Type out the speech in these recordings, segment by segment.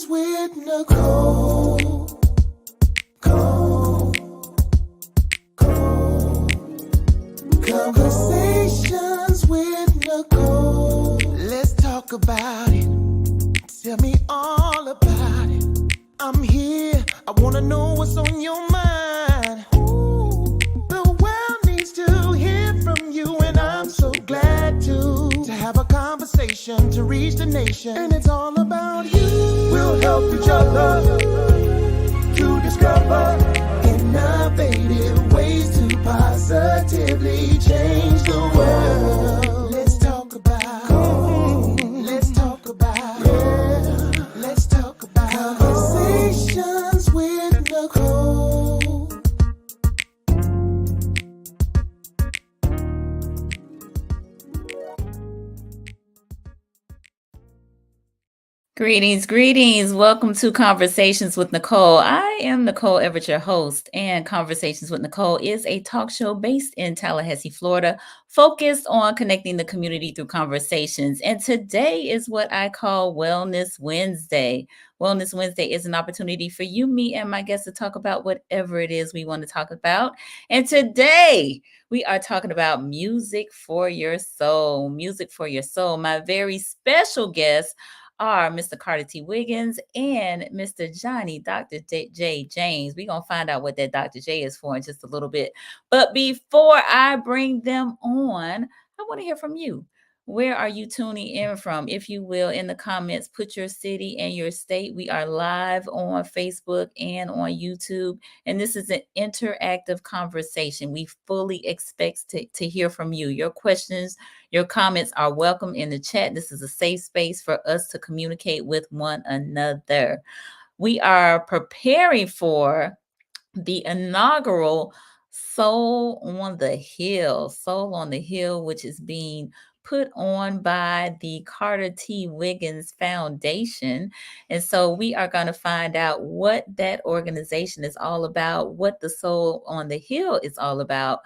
with Nicole. Conversations with Nicole. Let's talk about it. Tell me all about it. I'm here. I wanna know what's on your mind. Ooh, the world needs to hear from you, and I'm so glad to have a conversation to reach the nation. And it's all about you. We'll help each other to discover innovative ways to positively change the world. Let's talk about. Let's talk about. Yeah. Let's talk about conversations with Nicole. Greetings. Welcome to Conversations with Nicole. I am Nicole Everett, your host, and Conversations with Nicole is a talk show based in Tallahassee, Florida, focused on connecting the community through conversations. And today is what I call Wellness Wednesday. Wellness Wednesday is an opportunity for you, me, and my guests to talk about whatever it is we want to talk about. And today we are talking about music for your soul. Music for your soul. My very special guest are Mr. Carter T. Wiggins and Mr. Johnny Dr. J. James. We're going to find out what that Dr. J is for in just a little bit. But before I bring them on, I want to hear from you. Where are you tuning in from? If you will, in the comments, put your city and your state. We are live on Facebook and on YouTube. And this is an interactive conversation. We fully expect to hear from you. Your questions, your comments are welcome in the chat. This is a safe space for us to communicate with one another. We are preparing for the inaugural Soul on the Hill, which is being put on by the Carter T. Wiggins Foundation. And so we are going to find out what that organization is all about, what the Soul on the Hill is all about,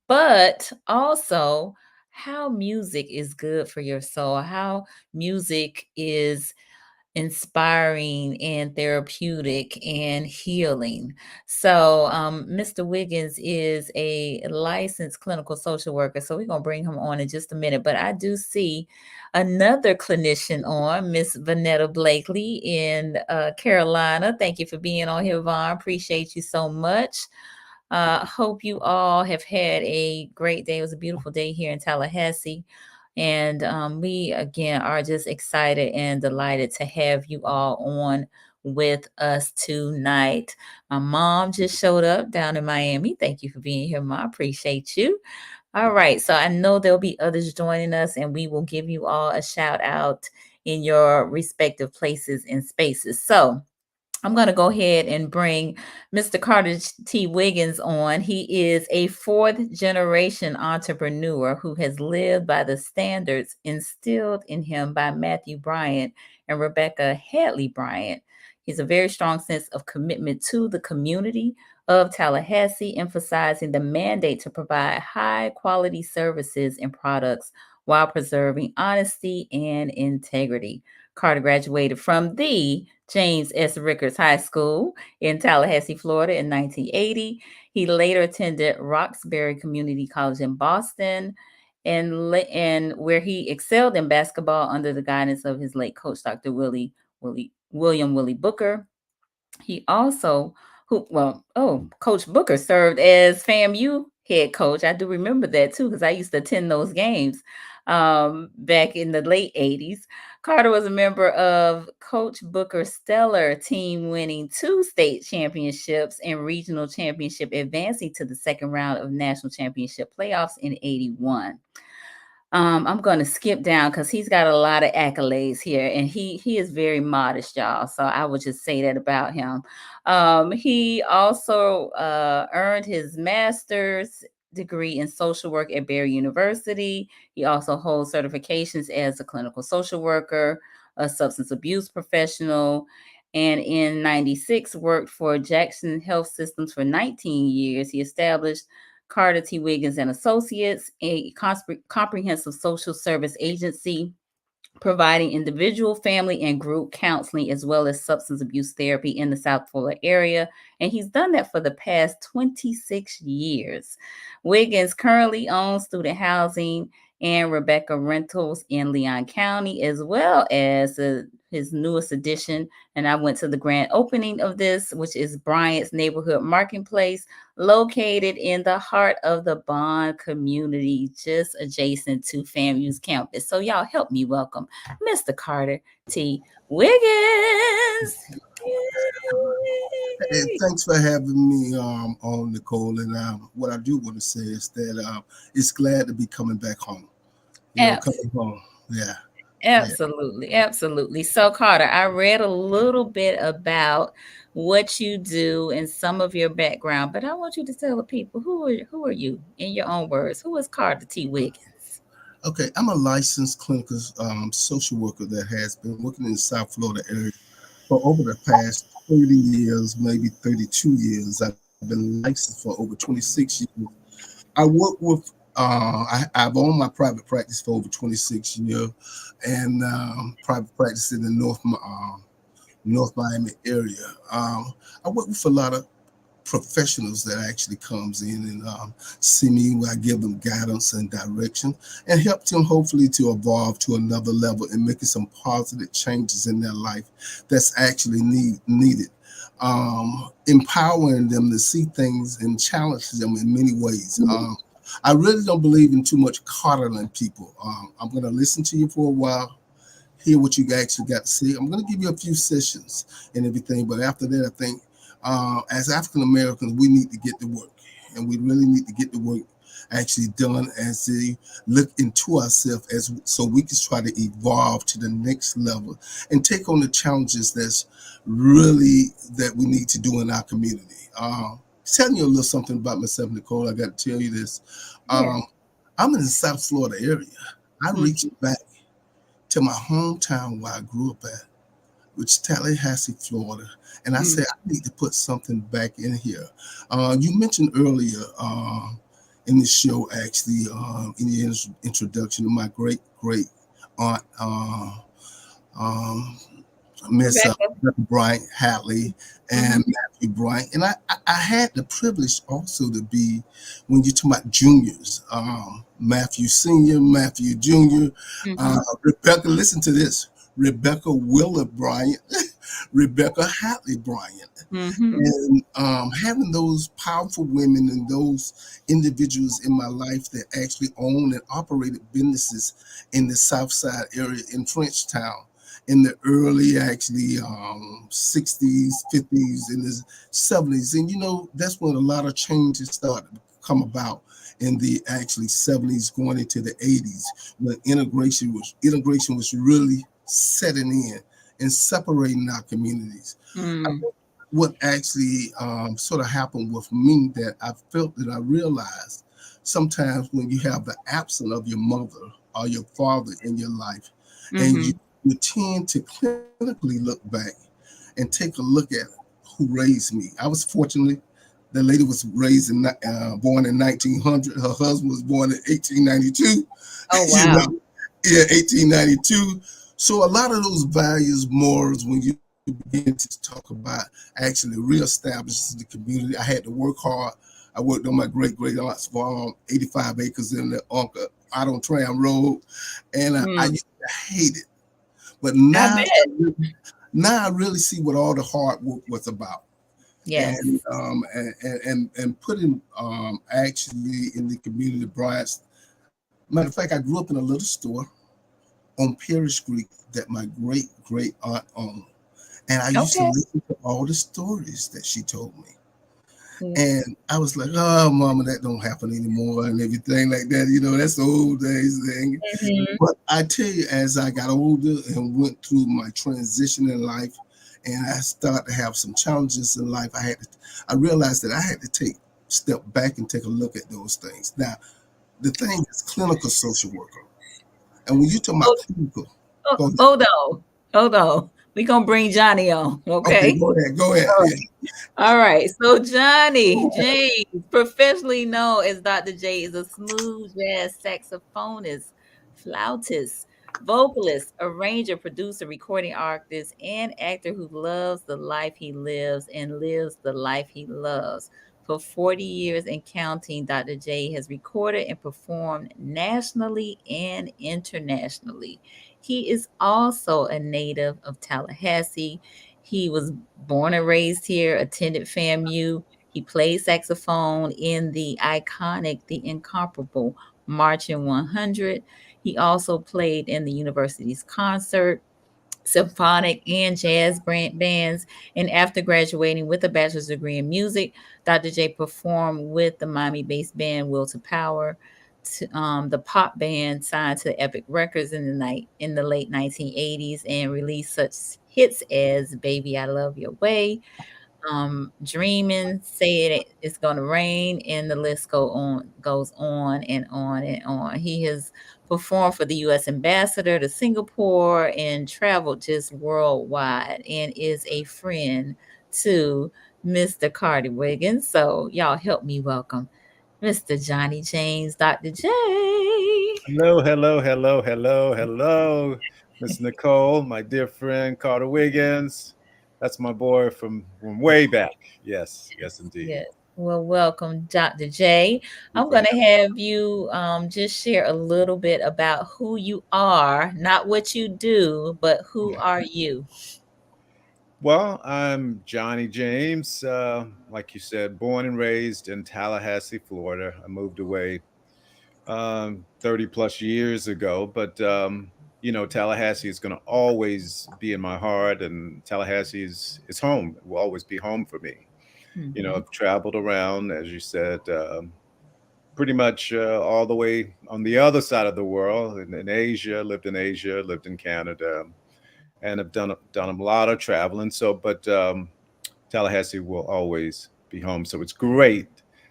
but also how music is good for your soul, how music is inspiring and therapeutic and healing. So Mr. Wiggins is a licensed clinical social worker. So we're going to bring him on in just a minute. But I do see another clinician on, Miss Vanetta Blakely in Carolina. Thank you for being on here, Vaughn. Appreciate you so much. Hope you all have had a great day. It was a beautiful day here in Tallahassee. And we, again, are just excited and delighted to have you all on with us tonight. My mom just showed up down in Miami. Thank you for being here, Mom. I appreciate you. All right. So I know there'll be others joining us, and we will give you all a shout out in your respective places and spaces. So I'm going to go ahead and bring Mr. Carter T. Wiggins on. He is a fourth generation entrepreneur who has lived by the standards instilled in him by Matthew Bryant and Rebecca Hadley Bryant. He's a very strong sense of commitment to the community of Tallahassee, emphasizing the mandate to provide high quality services and products while preserving honesty and integrity. Carter graduated from the James S. Rickards High School in Tallahassee, Florida in 1980. He later attended Roxbury Community College in Boston, and where he excelled in basketball under the guidance of his late coach, Dr. William Willie Booker. He also, Coach Booker served as FAMU head coach. I do remember that too, because I used to attend those games back in the late 80s. Carter was a member of Coach Booker's stellar team, winning 2 state championships and regional championship, advancing to the second round of national championship playoffs in 81. I'm going to skip down because he's got a lot of accolades here, and he is very modest, y'all. So I would just say that about him. He also earned his master's degree in social work at Barry University. He also holds certifications as a clinical social worker, a substance abuse professional, and in 96 worked for Jackson Health Systems for 19 years. He established Carter T. Wiggins and Associates, a comprehensive social service agency providing individual, family, and group counseling, as well as substance abuse therapy in the South Florida area. And he's done that for the past 26 years. Wiggins currently owns student housing and Rebecca Rentals in Leon County, as well as his newest addition. And I went to the grand opening of this, which is Bryant's Neighborhood Market Place, located in the heart of the Bond community, just adjacent to FAMU's campus. So y'all help me welcome Mr. Carter T. Wiggins. And thanks for having me on, Nicole. And what I do want to say is that it's glad to be coming back home. Coming home. Yeah. Absolutely, absolutely. So, Carter, I read a little bit about what you do and some of your background, but I want you to tell the people who are you in your own words. Who is Carter T. Wiggins? Okay, I'm a licensed clinical social worker that has been working in the South Florida area for over the past 30 years, maybe 32 years. I've been licensed for over 26 years. I work with I've owned my private practice for over 26 years, and private practice in the North Miami area. I work with a lot of professionals that actually comes in and see me where I give them guidance and direction and help them hopefully to evolve to another level and making some positive changes in their life that's actually needed. Empowering them to see things and challenge them in many ways. I really don't believe in too much coddling people. I'm going to listen to you for a while, hear what you actually got to say. I'm going to give you a few sessions and everything, but after that, I think as African Americans, we need to get to work, and we really need to get the work actually done as they look into ourselves so we can try to evolve to the next level and take on the challenges that's really that we need to do in our community. Telling you a little something about myself, Nicole, I got to tell you this. I'm in the South Florida area. I reached back to my hometown where I grew up at, which is Tallahassee, Florida. And I said, I need to put something back in here. You mentioned earlier in the show, actually, in your introduction to my great aunt, Miss Bryant Hatley and Matthew Bryant. And I had the privilege also to be, when you talk about juniors, Matthew Sr., Matthew Jr., Rebecca, listen to this, Rebecca Willard Bryant, Rebecca Hatley Bryant. And having those powerful women and those individuals in my life that actually own and operated businesses in the South Side area in Frenchtown in the early, actually, 60s, 50s, and the 70s. And, you know, that's when a lot of changes started to come about in the actually 70s going into the 80s, when integration was really setting in and separating our communities. What actually sort of happened with me that I felt that I realized sometimes when you have the absence of your mother or your father in your life, and you tend to clinically look back and take a look at who raised me. I was fortunate. The lady was raised born in 1900. Her husband was born in 1892. Oh, wow. 1892. So a lot of those values, morals, when you begin to talk about actually reestablishing the community, I had to work hard. I worked on my great aunt's farm, 85 acres in the out on Tram Road, and I used to hate it. But now I really see what all the hard work was about. Yes. And putting actually in the community of Bryants. Matter of fact, I grew up in a little store on Perry Street that my great aunt owned. And I used to listen to all the stories that she told me. And I was like, oh, Mama, that don't happen anymore and everything like that. You know, that's the old days thing. But I tell you, as I got older and went through my transition in life, and I started to have some challenges in life, I realized that I had to step back and take a look at those things. Now, the thing is clinical social worker. And when you talk about clinical, hold on. We're going to bring Johnny on, okay? Go ahead. All right. So Johnny James, professionally known as Dr. J, is a smooth jazz saxophonist, flautist, vocalist, arranger, producer, recording artist, and actor who loves the life he lives and lives the life he loves. For 40 years and counting, Dr. J has recorded and performed nationally and internationally. He is also a native of Tallahassee. He was born and raised here, attended FAMU. He played saxophone in the iconic, the incomparable Marching 100. He also played in the university's concert, symphonic, and jazz bands. And after graduating with a bachelor's degree in music, Dr. J performed with the Miami-based band Will to Power, the pop band signed to Epic Records in the late 1980s, and released such hits as "Baby I Love Your Way," dreaming, say it's gonna rain, and the list goes on and on and on. He has performed for the U.S. ambassador to Singapore and traveled just worldwide, and is a friend to Mr. Carter Wiggins. So y'all help me welcome Mr. Johnny James, Dr. J. Hello, hello, hello, hello, hello, Miss Nicole, my dear friend Carter Wiggins. That's my boy from way back. Yes, yes, indeed. Yes. Well, welcome, Dr. J. I'm For going to have you just share a little bit about who you are, not what you do, but who are you? Well, I'm Johnny James. Like you said, born and raised in Tallahassee, Florida. I moved away 30 plus years ago, but Tallahassee is going to always be in my heart, and Tallahassee is home. It will always be home for me. Mhm. I've traveled around, as you said, pretty much all the way on the other side of the world in Asia, lived in Canada, and have done a lot of traveling. So, but Tallahassee will always be home. So it's great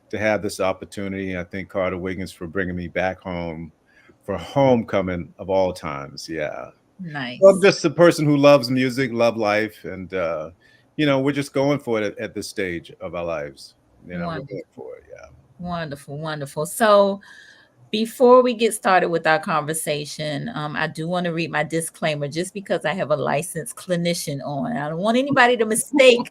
to have this opportunity. I thank Carter Wiggins for bringing me back home for homecoming of all times. Yeah. Well, I'm Nice. just a person who loves music, love life, and we're just going for it at this stage of our lives. We're Wonderful. going for it. Yeah. Wonderful. Wonderful. So, before we get started with our conversation, I do want to read my disclaimer just because I have a licensed clinician on. I don't want anybody to mistake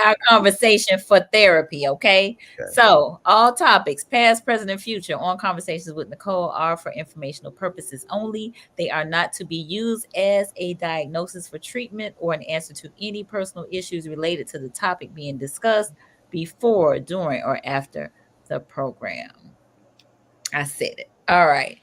our conversation for therapy, okay? Okay. So, all topics, past, present, and future, on Conversations with Nicole are for informational purposes only. They are not to be used as a diagnosis for treatment or an answer to any personal issues related to the topic being discussed before, during, or after the program. I said it. All right.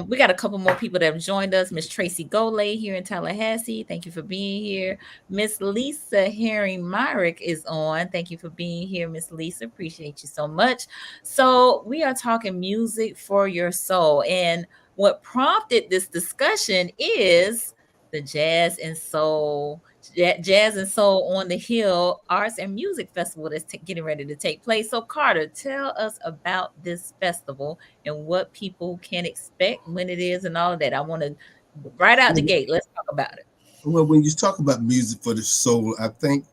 We got a couple more people that have joined us. Miss Tracy Golay here in Tallahassee. Thank you for being here. Miss Lisa Herring Myrick is on. Thank you for being here, Miss Lisa. Appreciate you so much. So we are talking music for your soul. And what prompted this discussion is the Jazz and Soul on the Hill Arts and Music Festival that's getting ready to take place. So, Carter, tell us about this festival and what people can expect when it is and all of that. I want to right out the gate. Let's talk about it. Well, when you talk about music for the soul, I think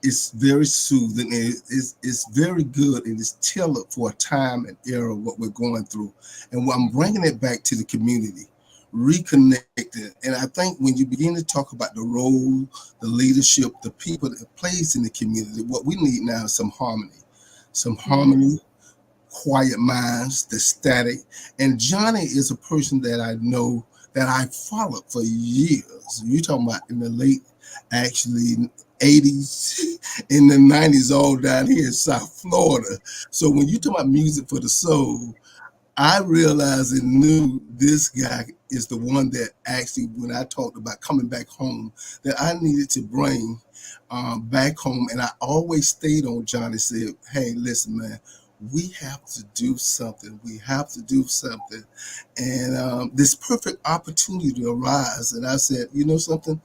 it's very soothing. It's very good, and it's tailored for a time and era of what we're going through. And I'm bringing it back to the community, reconnecting. And I think when you begin to talk about the role, the leadership, the people that plays in the community, what we need now is some harmony, quiet minds, the static. And Johnny is a person that I know that I followed for years. You're talking about in the late, actually, 80s, in the 90s, all down here in South Florida. So when you talk about music for the soul, I realized and knew this guy is the one that actually, when I talked about coming back home, that I needed to bring back home. And I always stayed on Johnny, said, hey, listen, man, we have to do something. We have to do something. And this perfect opportunity arise. And I said, you know something?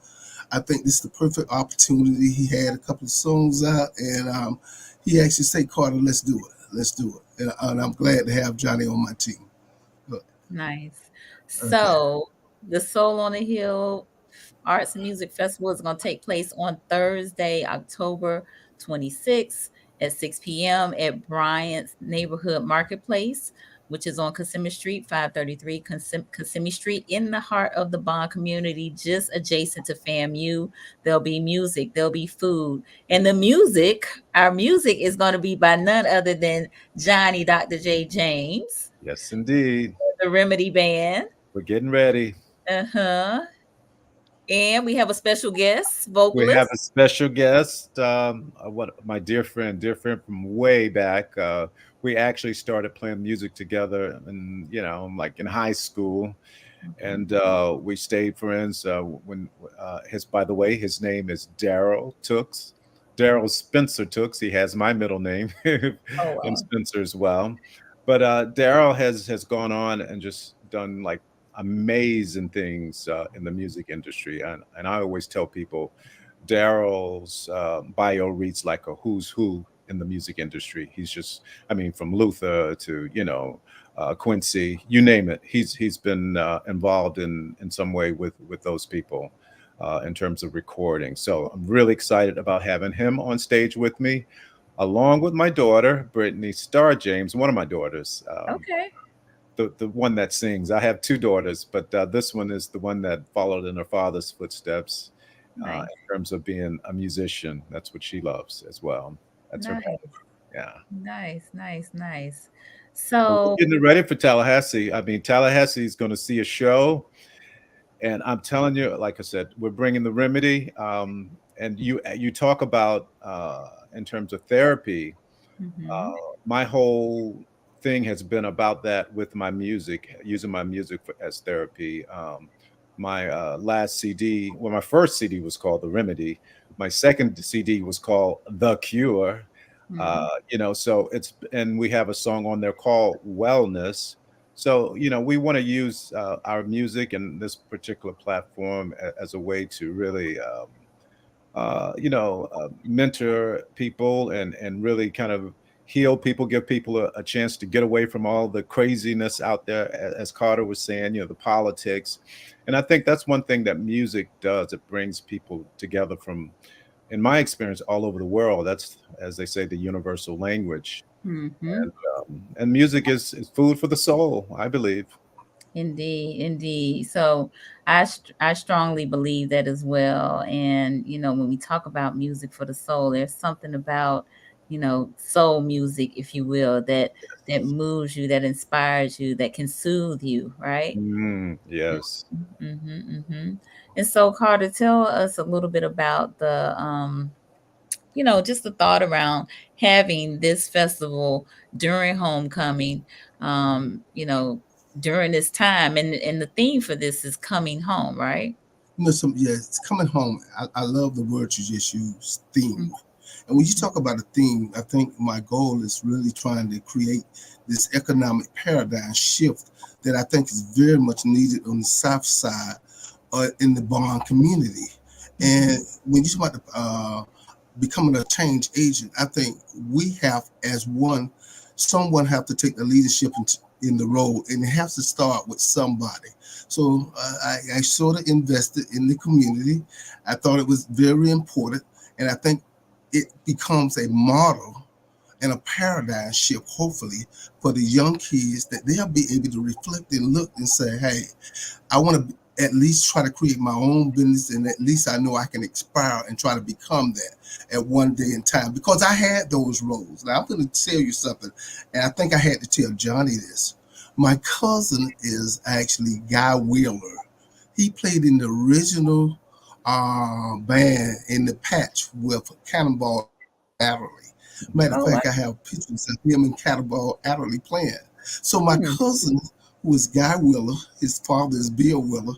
I think this is the perfect opportunity. He had a couple of songs out, and he actually said, Carter, let's do it. Let's do it. And I'm glad to have Johnny on my team. Nice. Okay. So, the Soul on the Hill Arts and Music Festival is going to take place on Thursday, October 26th at 6 p.m. at Bryant's Neighborhood Market Place. which is on Kissimmee Street, 533 Kissimmee Street, in the heart of the Bond community, just adjacent to FAMU. There'll be music, there'll be food. And our music is going to be by none other than Johnny Dr. J. James, Yes, indeed. the Remedy Band. We're getting ready. Uh-huh. And we have a special guest, We have a vocalist. special guest, what my dear friend from way back. We actually started playing music together, and like in high school, and we stayed friends. When by the way, his name is Daryl Tooks, Daryl Spencer Tooks. He has my middle name, Oh, and wow. Spencer as well. But Daryl has gone on and just done like amazing things in the music industry, and I always tell people Daryl's bio reads like a who's who in the music industry. He's just, I mean, from Luther to Quincy, you name it. He's been involved in some way with those people in terms of recording. So I'm really excited about having him on stage with me, along with my daughter Brittany Starr James, one of my daughters. Okay. The one that sings. I have two daughters, but this one is the one that followed in her father's footsteps Nice. in terms of being a musician. That's what she loves as well. That's her Nice. passion. Yeah. Nice. Well, So, we're getting ready for Tallahassee. I mean, Tallahassee is going to see a show, and I'm telling you, like I said, we're bringing the Remedy. And you talk about in terms of therapy. mhm. My whole thing has been about that with my music, using my music as therapy. My last CD, well, my first CD was called The Remedy. My second CD was called The Cure. Mhm. So and we have a song on there called Wellness. So, we want to use our music and this particular platform as a way to really mentor people and really kind of heal people, give people a chance to get away from all the craziness out there, as Carter was saying, the politics. And I think that's one thing that music does. It brings people together from, in my experience, all over the world. That's, as they say, the universal language. Mhm. And music is food for the soul, I believe. Indeed. So I strongly believe that as well. And when we talk about music for the soul, there's something about soul music, if you will, that moves you, that inspires you, that can soothe you, right? Yes. Mm-hmm. And so, Carter, tell us a little bit about the just the thought around having this festival during homecoming, during this time. And the theme for this is coming home, right? It's coming home. I love the word you just used, theme. Mhm. And when you talk about a theme, I think my goal is really trying to create this economic paradigm shift that I think is very much needed on the South Side in the Bond community. And when you talk about becoming a change agent, I think we have, as someone have to take the leadership in the role, and it has to start with somebody. So I sort of invested in the community. I thought it was very important, and I think it becomes a model and a paradigm shift, hopefully, for the young kids, that they'll be able to reflect and look and say, hey, I want to at least try to create my own business, and at least I know I can aspire and try to become that at one day in time, because I had those roles. Now I'm going to tell you something, and I think I had to tell Johnny this. My cousin is actually Guy Wheeler. He played in the original band in the Patch with Cannonball Adderley. Matter of Oh, wow. fact, I have pictures of him and Cannonball Adderley playing. So my Hmm. cousin, who is Guy Wheeler, his father is Bill Wheeler,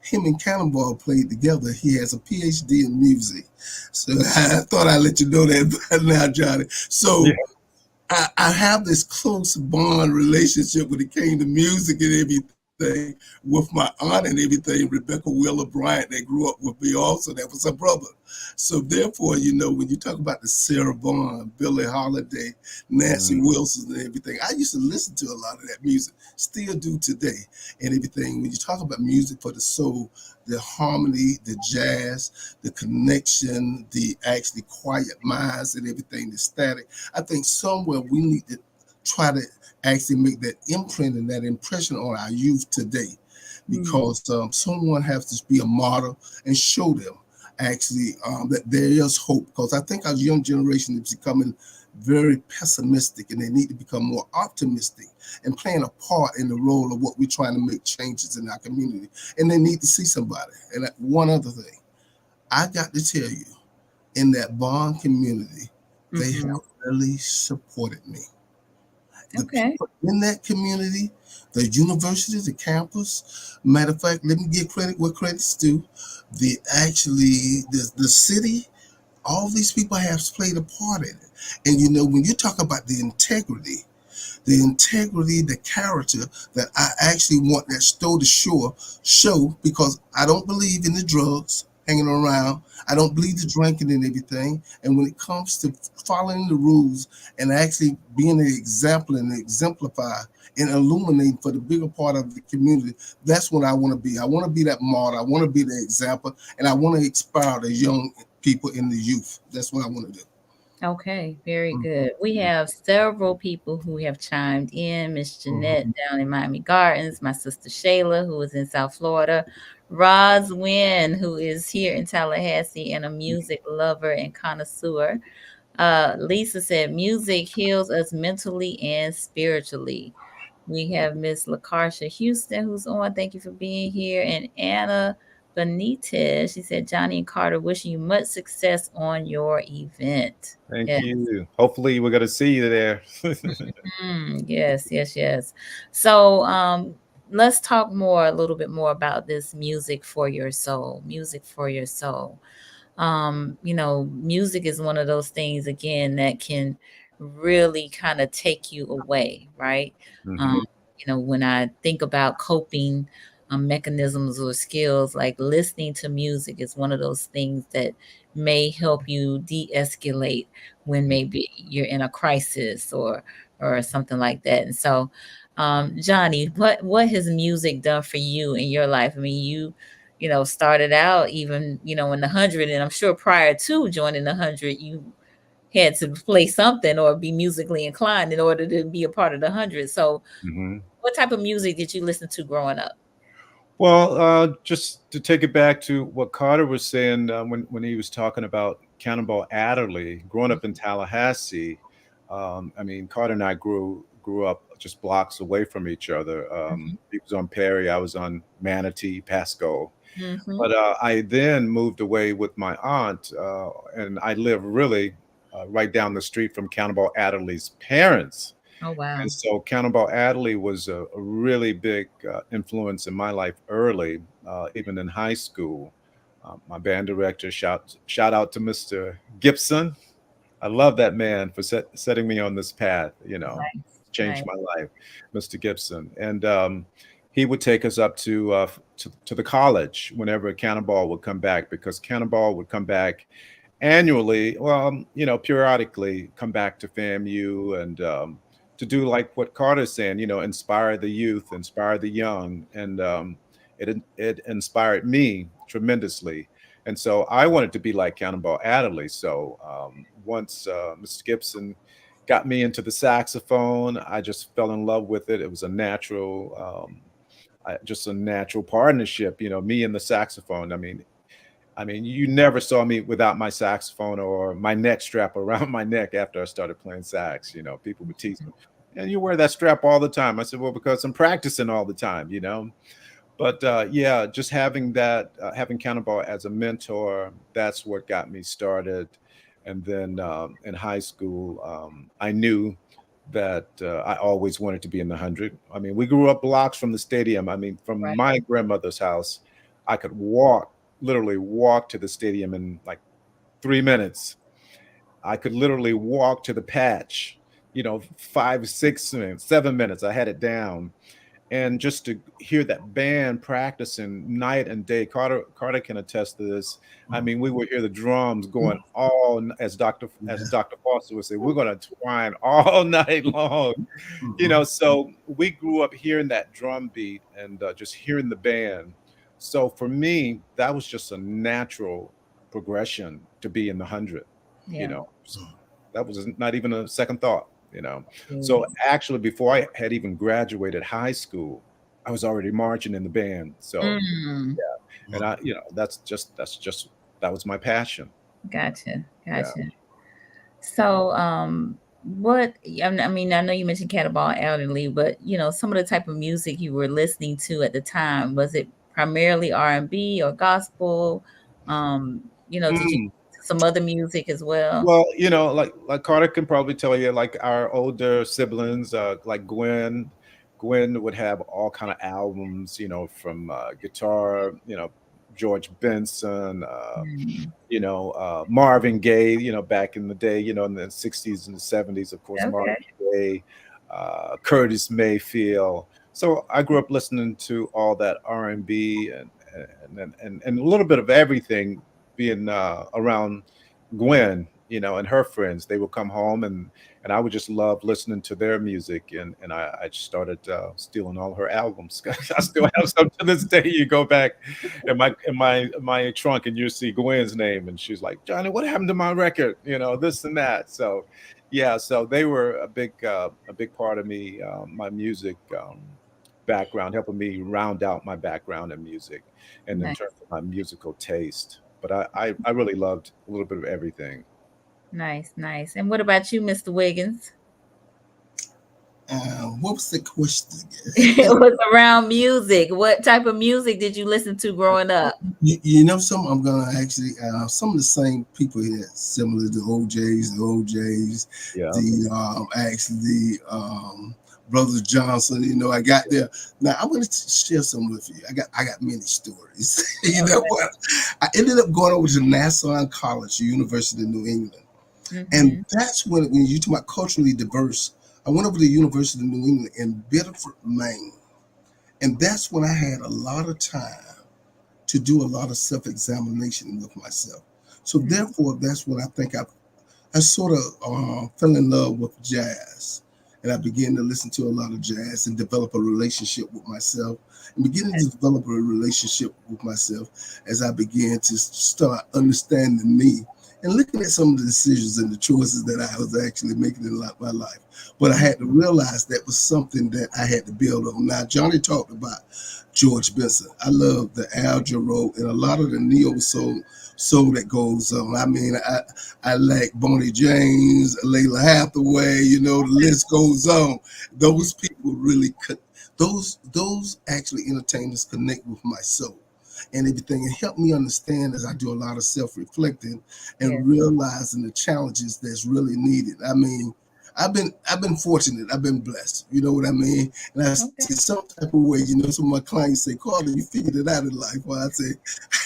him and Cannonball played together. He has a PhD in music. So I thought I'd let you know that now, Johnny. Yeah. So I have this close bond relationship when it came to music and everything with my aunt and everything, Rebecca Wheeler Bryant, that grew up with me also. That was her brother. So therefore, when you talk about the Sarah Vaughan, Billie Holiday, Nancy Mm. Wilson and everything, I used to listen to a lot of that music, still do today and everything. When you talk about music for the soul, the harmony, the jazz, the connection, the actually quiet minds and everything, the static, I think somewhere we need to try to actually make that imprint and that impression on our youth today, because someone has to be a model and show them actually that there is hope. Because I think our young generation is becoming very pessimistic, and they need to become more optimistic and playing a part in the role of what we're trying to make changes in our community. And they need to see somebody. And one other thing, I got to tell you, in that Bond community, they have really supported me. The people in that community, the university, the campus. Matter of fact, let me give credit where credit's due. The city, all these people have played a part in it. And you know, when you talk about the integrity, the character that I actually want that store to show, because I don't believe in the drugs hanging around. I don't believe the drinking and everything. And when it comes to following the rules and actually being an example and exemplify and illuminating for the bigger part of the community, that's what I want to be. I want to be that model. I want to be the example, and I want to inspire the young people in the youth. That's what I want to do. Okay, very good. We have several people who have chimed in. Miss Jeanette down in Miami Gardens, my sister Shayla, who is in South Florida, Roz Wynn, who is here in Tallahassee and a music lover and connoisseur. Lisa said, music heals us mentally and spiritually. We have Miss LaCarsha Houston, who's on. Thank you for being here. And Anna Benitez, she said, Johnny and Carter, wishing you much success on your event. Thank Yes. you. Hopefully we're going to see you there. Yes. So let's talk a little bit more about this music for your soul. Music for your soul. Music is one of those things, again, that can really kind of take you away, right? When I think about coping mechanisms or skills, like listening to music is one of those things that may help you de-escalate when maybe you're in a crisis or something like that. And so, Johnny, what has music done for you in your life? I mean, you started out even, in the 100, and I'm sure prior to joining the 100, you had to play something or be musically inclined in order to be a part of the 100. So what type of music did you listen to growing up? Well, just to take it back to what Carter was saying when he was talking about Cannonball Adderley, growing up in Tallahassee. I mean, Carter and I grew up just blocks away from each other. He was on Perry, I was on Manatee, Pasco. But I then moved away with my aunt, and I lived really right down the street from Cannonball Adderley's parents. Oh, wow. And so Cannonball Adderley was a really big influence in my life early, even in high school. My band director, shout out to Mr. Gibson. I love that man for setting me on this path, changed my life, Mr. Gibson. And he would take us up to the college whenever Cannonball would come back, because Cannonball would come back annually, periodically come back to FAMU and to do like what Carter's saying, inspire the youth, inspire the young. And it inspired me tremendously. And so I wanted to be like Cannonball Adderley. So once Mr. Gibson got me into the saxophone, I just fell in love with it. It was a natural, just a natural partnership, me and the saxophone. I mean, you never saw me without my saxophone or my neck strap around my neck after I started playing sax. People would tease me, and you wear that strap all the time. I said, well, because I'm practicing all the time, But yeah, just having having Cannonball as a mentor, that's what got me started. And then in high school, I knew that I always wanted to be in the 100. I mean, we grew up blocks from the stadium. I mean, from my grandmother's house, I could literally walk to the stadium in like 3 minutes. I could literally walk to the patch, 5, 6 minutes, 7 minutes. I had it down. And just to hear that band practicing night and day, Carter can attest to this. I mean, we would hear the drums going as Dr. Foster would say, we're going to twine all night long. So we grew up hearing that drum beat and just hearing the band. So for me, that was just a natural progression to be in the 100. That was not even a second thought. you know. So Yes. actually, before I had even graduated high school, I was already marching in the band. So, Mm, and I, that was my passion. gotcha. Yeah. Gotcha. So, what, I mean, I know you mentioned Cataball Elderly, but some of the type of music you were listening to at the time, was it primarily R&B or gospel? Did you Mm. listen to some other music as well? Well, like Carter can probably tell you, like our older siblings, like Gwen would have all kind of albums, from guitar, George Benson, Mm, Marvin Gaye, back in the day, in the 60s and the 70s, of course, Marvin okay. Gaye, Curtis Mayfield. So I grew up listening to all that R&B and a little bit of everything, being around Gwen, and her friends. They would come home, and I would just love listening to their music, and I just started stealing all her albums. I still have some to this day. You go back in my trunk, and you see Gwen's name, and she's like, "Johnny, what happened to my record?" This and that. So, yeah, so they were a big part of me, my music background, helping me round out my background in music, and in Nice, terms of my musical taste. But I really loved a little bit of everything. nice, nice. And what about you, Mr. Wiggins? What was the question It again? was around music. What type of music did you listen to growing up? Some I'm gonna actually some of the same people here, similar to the OJs, Yeah. the Brothers Johnson. I got there. Now I'm gonna share some with you. I got many stories. What? I ended up going over to Nassau College, University of New England, and Mm-hmm. that's when you talk about culturally diverse. I went over to the University of New England in Biddeford, Maine, and that's when I had a lot of time to do a lot of self-examination with myself. So therefore, that's when I think I sort of fell in love with jazz, and I began to listen to a lot of jazz and develop a relationship with myself. And beginning to develop a relationship with myself as I began to start understanding me and looking at some of the decisions and the choices that I was actually making in my life. But I had to realize that was something that I had to build on. Now, Johnny talked about George Benson. I love the Al Jarreau and a lot of the neo soul that goes on. I mean, I like Bonnie James, Layla Hathaway. The list goes on. Those people really could. Those actually entertainers connect with my soul and everything, and help me understand as I do a lot of self-reflecting Yes. and realizing the challenges that's really needed. I mean, I've been fortunate. I've been blessed. You know what I mean? And I Okay. see some type of way. Some of my clients say, "Carter, you figured it out in life." Well, I say,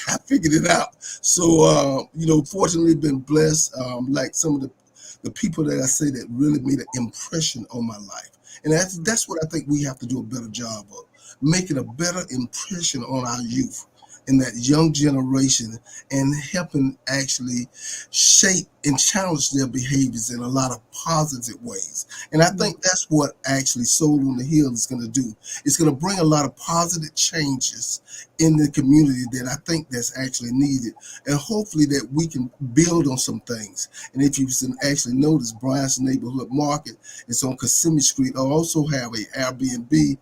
"I figured it out." So, fortunately, been blessed. Like some of the people that I say that really made an impression on my life, and that's what I think we have to do a better job of, making a better impression on our youth in that young generation and helping actually shape and challenge their behaviors in a lot of positive ways. And I think that's what actually Soul on the Hill is going to do. It's going to bring a lot of positive changes in the community that I think that's actually needed. And hopefully that we can build on some things. And if you can actually notice, Bryants Neighborhood Market is on Kissimmee Street. I also have a Airbnb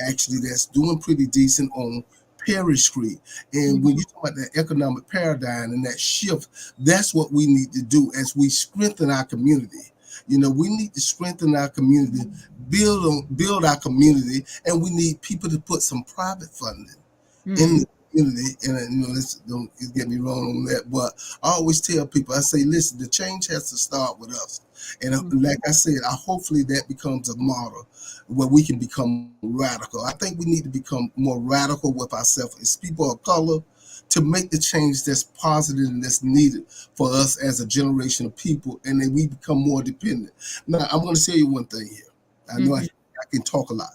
actually that's doing pretty decent on Perry Street. And when you talk about that economic paradigm and that shift, that's what we need to do as we strengthen our community. We need to strengthen our community, build our community, and we need people to put some private funding in Mm, the community. And don't get me wrong on that, but I always tell people, I say, listen, the change has to start with us. And like I said, hopefully that becomes a model where we can become radical. I think we need to become more radical with ourselves as people of color to make the change that's positive and that's needed for us as a generation of people, and then we become more dependent. Now, I'm going to tell you one thing here. I know mhm. I can talk a lot.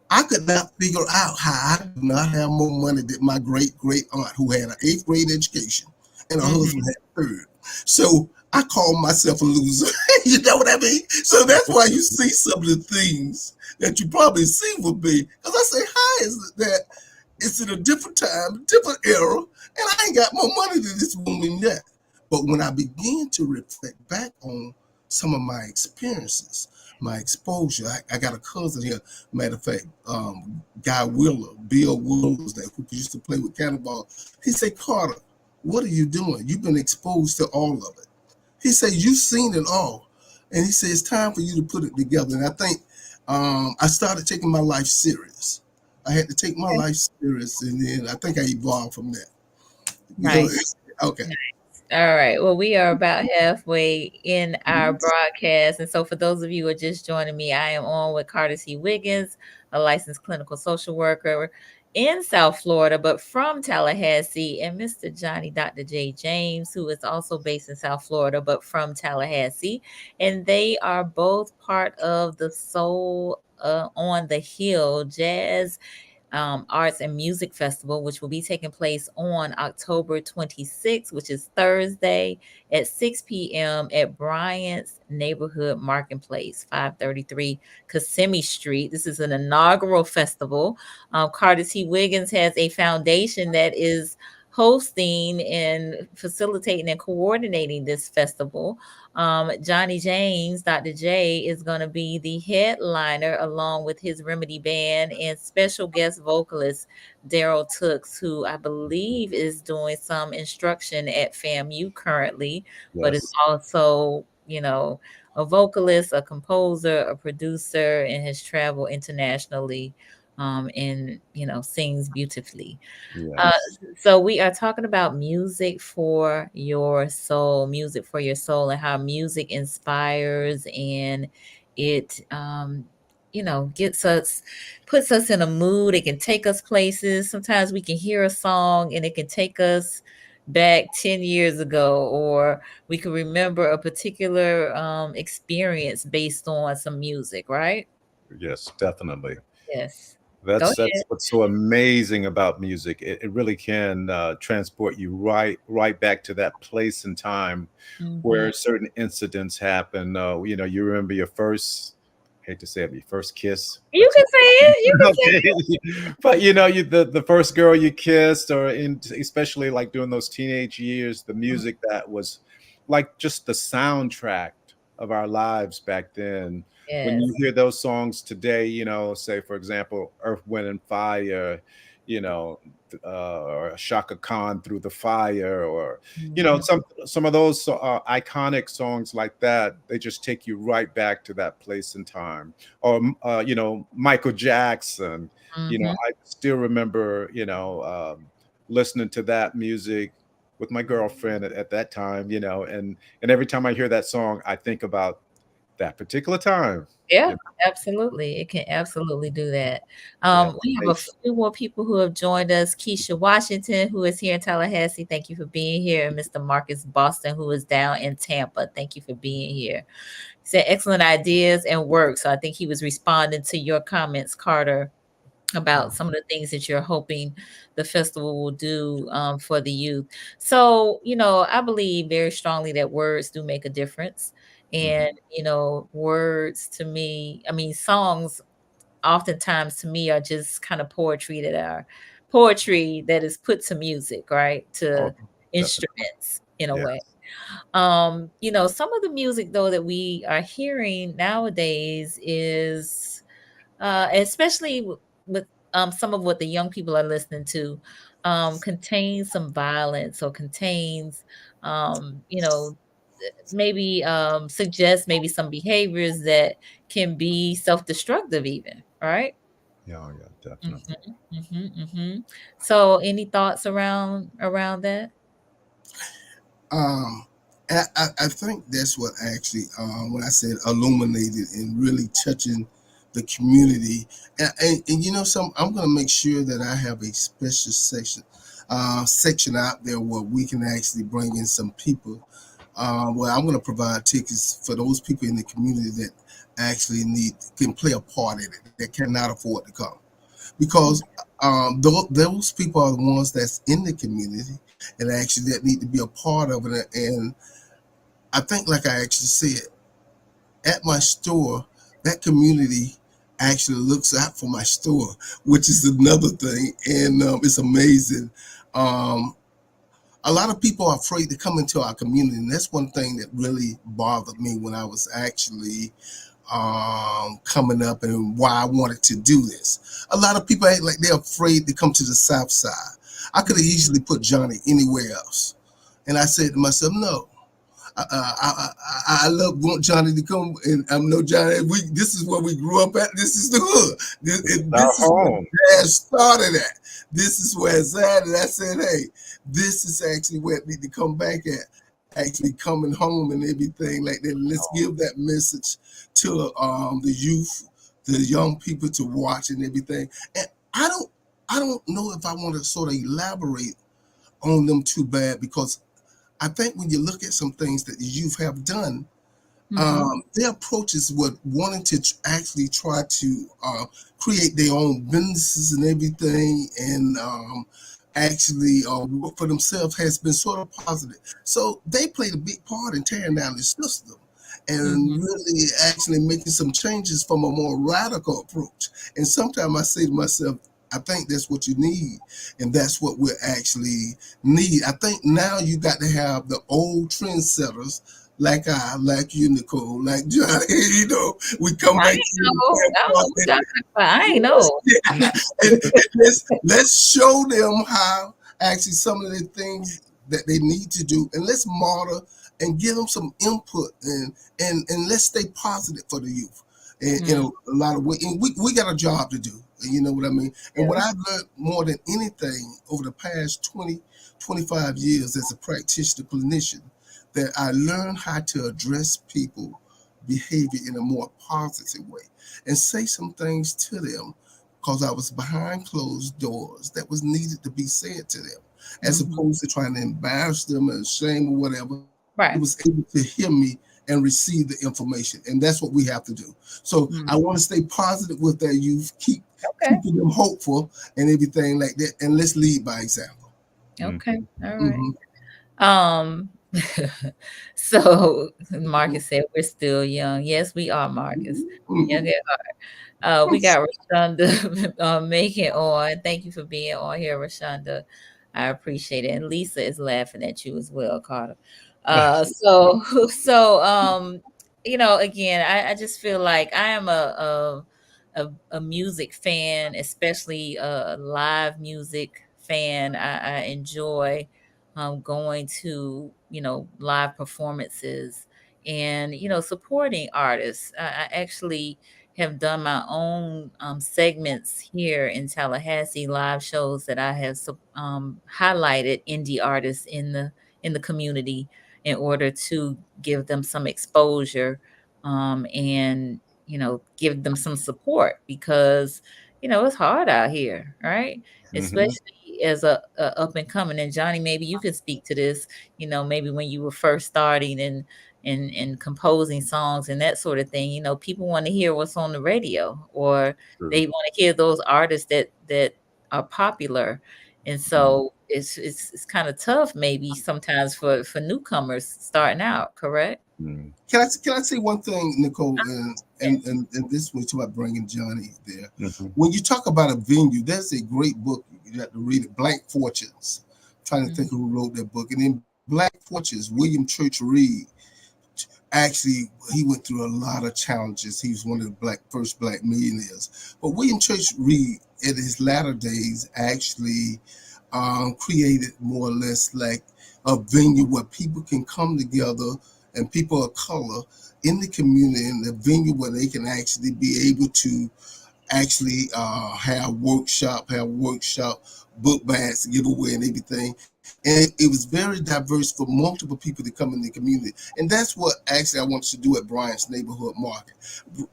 I could not figure out how I did not have more money than my great great aunt, who had an eighth grade education and her husband Mhm. had a third. So I call myself a loser. You know what I mean? So that's why you see some of the things that you probably see with me. Because I say, how is it that it's in a different time, different era, and I ain't got more money than this woman yet? But when I began to reflect back on some of my experiences, my exposure. I got a cousin here, matter of fact, Guy Willer, Bill Wills, that who used to play with Cannonball. He said, Carter, what are you doing? You've been exposed to all of it. He said, you've seen it all. And he said, it's time for you to put it together. And I think I started taking my life serious. I had to take my life serious, and then I think I evolved from that. Nice. Okay. All right. Well, we are about halfway in our broadcast. And so for those of you who are just joining me, I am on with Carter C. Wiggins, a licensed clinical social worker in South Florida, but from Tallahassee, and Mr. Johnny Dr. J. James, who is also based in South Florida, but from Tallahassee. And they are both part of the Soul on the Hill Jazz Arts and Music Festival, which will be taking place on October 26th, which is Thursday at 6 p.m. at Bryants Neighborhood Market Place, 533 Kissimmee Street. This is an inaugural festival. Carter T. Wiggins has a foundation that is hosting and facilitating and coordinating this festival. Johnny James, Dr. J, is going to be the headliner along with his Remedy Band and special guest vocalist Daryl Tooks, who I believe is doing some instruction at FAMU currently, but is also, a vocalist, a composer, a producer, and has traveled internationally and sings beautifully. So we are talking about music for your soul, and how music inspires, and it puts us in a mood. It can take us places. Sometimes we can hear a song and it can take us back 10 years ago, or we can remember a particular experience based on some music, right? Yes, definitely. Yes. That's what's so amazing about music. It really can transport you right back to that place and time where certain incidents happen. You remember your first, hate to say it, your first kiss. You can say it. You can say it. But the first girl you kissed, or especially like during those teenage years, the music that was like just the soundtrack of our lives back then. Yes. When you hear those songs today, say for example, Earth, Wind and Fire, or Shaka Khan, Through the Fire, or some of those iconic songs like that, they just take you right back to that place and time. Or Michael Jackson. I still remember listening to that music with my girlfriend at that time, and every time I hear that song, I think about that particular time. Yeah, absolutely. It can absolutely do that. We have a few more people who have joined us. Keisha Washington, who is here in Tallahassee. Thank you for being here. And Mr. Marcus Boston, who is down in Tampa. Thank you for being here. He said excellent ideas and work. So I think he was responding to your comments, Carter, about some of the things that you're hoping the festival will do for the youth. So, I believe very strongly that words do make a difference. And, words to me, songs oftentimes to me are just kind of poetry that is put to music, right? To instruments in a way. Some of the music though that we are hearing nowadays is especially with some of what the young people are listening to, contains some violence, or contains, maybe suggests maybe some behaviors that can be self-destructive even, right? Yeah, definitely. So any thoughts around that? I think that's what actually, when I said illuminated and really touching the community, and I'm going to make sure that I have a special section out there where we can actually bring in some people. Where I'm going to provide tickets for those people in the community that actually can play a part in it, that cannot afford to come, because those people are the ones that's in the community and actually that need to be a part of it. And I think, like I actually said, at my store, that community actually looks out for my store, which is another thing, and it's amazing. a lot of people are afraid to come into our community, and that's one thing that really bothered me when I was actually coming up and why I wanted to do this. A lot of people act like they're afraid to come to the South Side. I could have easily put Johnny anywhere else, and I said to myself, no. I love want Johnny to come, and I know Johnny. This is where we grew up at. This is the hood. This is where Dad started at. This is where it's at. And I said, hey, this is actually where it need to come back at. Actually coming home and everything like that. Let's give that message to the youth, the young people to watch and everything. And I don't know if I want to sort of elaborate on them too bad, because I think when you look at some things that the youth have done, their approaches were wanting to actually try to create their own businesses and everything, and actually work for themselves has been sort of positive. So they played a big part in tearing down the system and really actually making some changes from a more radical approach. And sometimes I say to myself, I think that's what you need, and that's what we actually need. I think now you got to have the old trendsetters like you, Nicole, like Johnny. You know, we come back to I know. and let's show them how actually some of the things that they need to do, and let's model and give them some input, and let's stay positive for the youth. And you know, a lot of we got a job to do. You know what I mean? And what I've learned more than anything over the past 20, 25 years as a practitioner clinician, that I learned how to address people behavior in a more positive way and say some things to them, because I was behind closed doors that was needed to be said to them, as opposed to trying to embarrass them and shame or whatever. Right. It was able to hear me and receive the information. And that's what we have to do. So I want to stay positive with that youth, keeping them hopeful and everything like that. And let's lead by example. Okay. All right. So Marcus said we're still young. Yes, we are, Marcus. Young at heart. We got Rashonda making on. Thank you for being on here, Rashonda. I appreciate it. And Lisa is laughing at you as well, Carter. So you know, again, I just feel like I am a music fan, especially live music fan. I enjoy going to, you know, live performances and, you know, supporting artists. I actually have done my own segments here in Tallahassee, live shows that I have highlighted indie artists in the community in order to give them some exposure and, you know, give them some support, because, you know, it's hard out here, right? Especially as a up and coming. And Johnny, maybe you could speak to this, you know, maybe when you were first starting and composing songs and that sort of thing. You know, people want to hear what's on the radio, or they want to hear those artists that are popular. And so it's kind of tough maybe sometimes for newcomers starting out, correct? Can I say one thing, Nicole, and this was about bringing Johnny there. When you talk about a venue, there's a great book, you have to read it, Blank Fortunes. I'm trying to think who wrote that book. And in Blank Fortunes, William Church Reed, actually, he went through a lot of challenges. He was one of the first black millionaires. But William Church Reed, in his latter days, actually created more or less like a venue where people can come together, and people of color in the community, in the venue where they can actually be able to actually have workshop, book bags, giveaway and everything. And it was very diverse for multiple people to come in the community. And that's what actually I wanted to do at Bryants Neighborhood Market.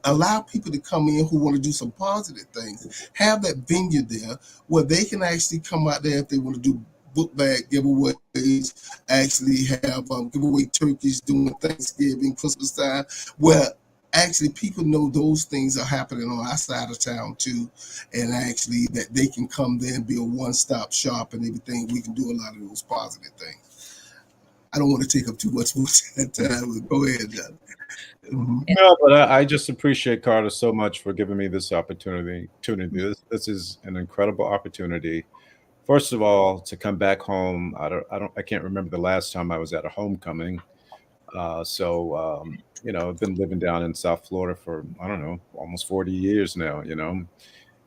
Allow people to come in who want to do some positive things, have that venue there where they can actually come out there if they want to do book bag giveaways, actually have giveaway turkeys during Thanksgiving, Christmas time, where actually people know those things are happening on our side of town too, and actually that they can come there and be a one-stop shop and everything. We can do a lot of those positive things. I don't want to take up too much more time. Go ahead, John. No, but I just appreciate Carter so much for giving me this opportunity. This is an incredible opportunity first of all, to come back home. I can't remember the last time I was at a homecoming. I've been living down in South Florida for, I don't know, almost 40 years now,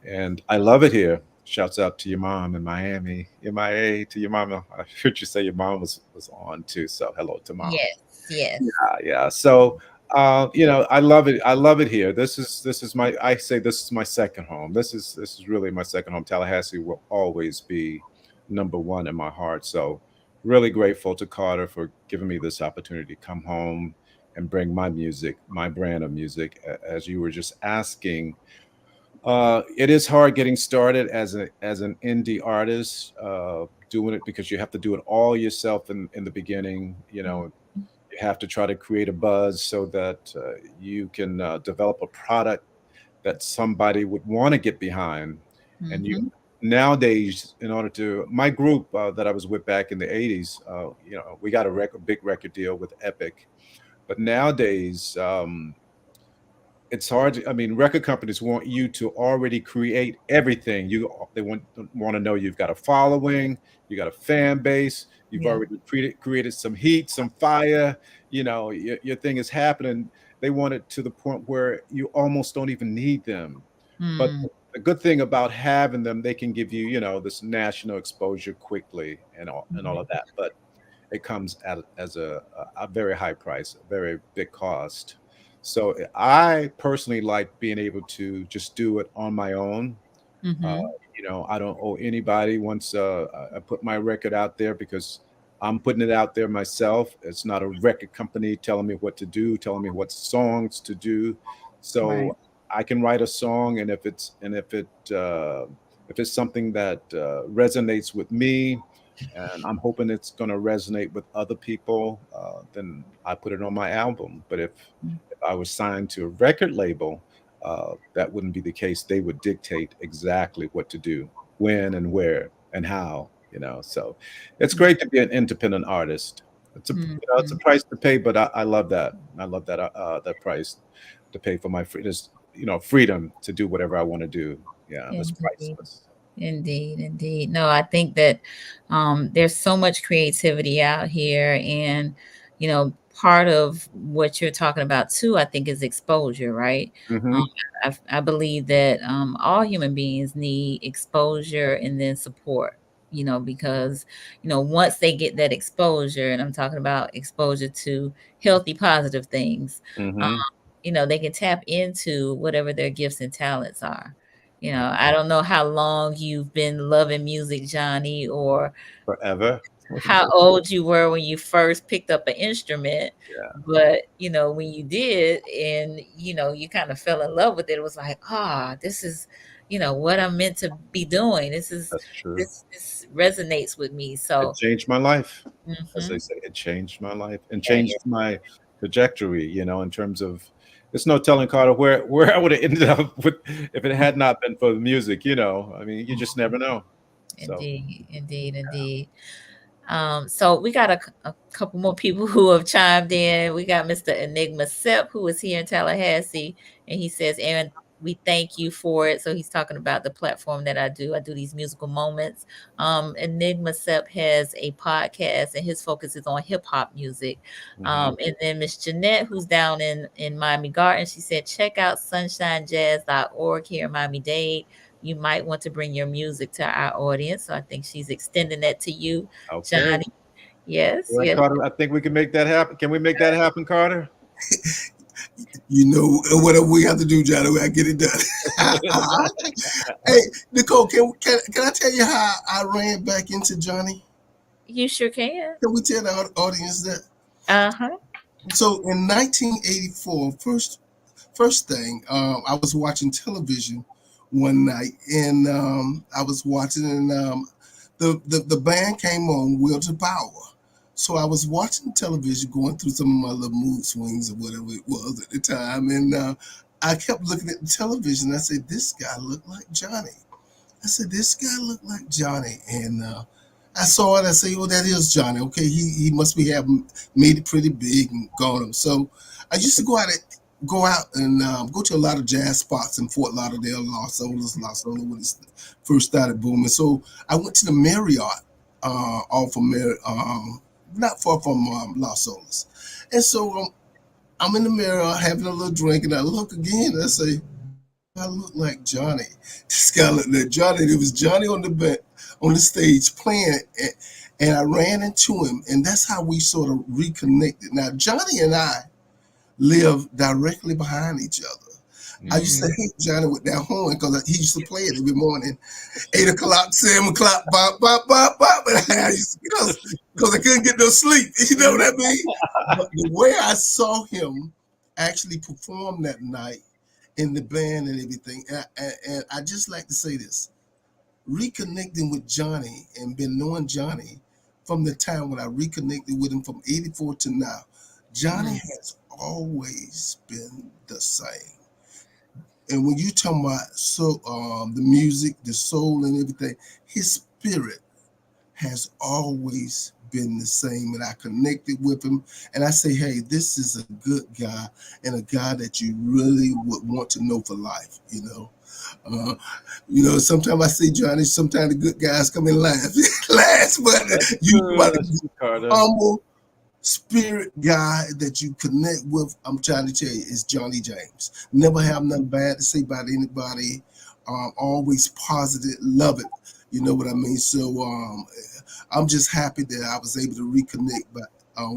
and I love it here. Shouts out to your mom in Miami, MIA to your mama. I heard you say your mom was on too. So hello to mom. Yes, yes. Yeah. So, I love it. I love it here. This is my. I say this is my second home. This is really my second home. Tallahassee will always be number one in my heart. So, really grateful to Carter for giving me this opportunity to come home and bring my music, my brand of music. As you were just asking, it is hard getting started as an indie artist, doing it because you have to do it all yourself in the beginning. You have to try to create a buzz so that you can develop a product that somebody would want to get behind. And you Mm-hmm. nowadays, in order to my group that I was with back in the '80s, we got a big record deal with Epic. But nowadays, it's hard. I mean, record companies want you to already create everything. They want to know you've got a following, you got a fan base, you've Yeah. already created some heat, some fire. Your thing is happening. They want it to the point where you almost don't even need them. But Mm, the good thing about having them, they can give you, this national exposure quickly and all of that. But it comes at as a very high price, a very big cost. So I personally like being able to just do it on my own. Uh, mm-hmm. I don't owe anybody once I put my record out there because I'm putting it out there myself. It's not a record company telling me what to do, telling me what songs to do. Right. So I can write a song, and if it's something that resonates with me, and I'm hoping it's going to resonate with other people, then I put it on my album. But if I was signed to a record label, that wouldn't be the case. They would dictate exactly what to do, when and where and how. So it's great to be an independent artist. It's a Mm-hmm. price to pay, but I love that. I love that price to pay for my freedom to do whatever I want to do. Yeah, it's Indeed. priceless. Indeed, indeed. No, I think that there's so much creativity out here, and part of what you're talking about too, I think, is exposure, right? Um, Hmm. I believe that all human beings need exposure and then support. Because once they get that exposure, and I'm talking about exposure to healthy, positive things, um, Hmm. they can tap into whatever their gifts and talents are. I don't know how long you've been loving music, Johnny, or Forever. how old you were when you first picked up an instrument, Yeah, but when you did, and you kind of fell in love with it, it was like, this is what I'm meant to be doing. This is that's true. this resonates with me. It So changed my life. As mhm. they say, it changed my life and Yeah, changed my trajectory, in terms of there's no telling Carter where I would have ended up with if it had not been for the music. I mean, you just never know. So indeed, indeed, indeed. So we got a couple more people who have chimed in. We got Mr. Enigma Sep, who is here in Tallahassee, and he says, "Aaron, we thank you for it." So he's talking about the platform that I do. I do these musical moments. Enigma Sep has a podcast, and his focus is on hip hop music. mhm. And then Miss Jeanette, who's down in Miami Garden, she said, "Check out sunshinejazz.org here in Miami-Dade. You might want to bring your music to our audience." So I think she's extending that to you, Okay. Johnny. Yes, Well, yes. Carter, I think we can make that happen. Can we make that happen, Carter? Whatever we have to do, Johnny, we gotta get it done. Hey, Nicole, can I tell you how I ran back into Johnny? You sure can. Can we tell the audience that? Uh-huh. So in 1984, first thing, I was watching television one night, and I was watching, and the band came on, Will to Power. So I was watching television, going through some of my little mood swings or whatever it was at the time, and I kept looking at the television. I said, "This guy looked like Johnny." I said, "This guy looked like Johnny," and I saw it. I said, "Oh, that is Johnny. Okay, he must be having made it pretty big and gone him." So I used to go out go out and go to a lot of jazz spots in Fort Lauderdale, Los Angeles when it first started booming. So I went to the Marriott off of not far from Los Angeles. And so I'm in the mirror having a little drink, and I look again and I say, I look like Johnny. This guy looked like Johnny. It was Johnny on the stage playing, and I ran into him, and that's how we sort of reconnected. Now Johnny and I live directly behind each other. I used to hate Johnny with that horn because he used to play it every morning, 8 o'clock, 7 o'clock, bop, bop, bop, bop. And I used to, because I couldn't get no sleep. You know what I mean? But the way I saw him actually perform that night in the band and everything, and I just like to say this, reconnecting with Johnny and been knowing Johnny from the time when I reconnected with him from 84 to now, Johnny has always been the same. And when you talk about the music, the soul and everything, his spirit has always been the same. And I connected with him and I say, hey, this is a good guy and a guy that you really would want to know for life, you know. Sometimes I say Johnny, sometimes the good guys come in last, but you about humble spirit guy that you connect with, I'm trying to tell you, is Johnny James. Never have nothing bad to say about anybody. Always positive, love it. You know what I mean? So I'm just happy that I was able to reconnect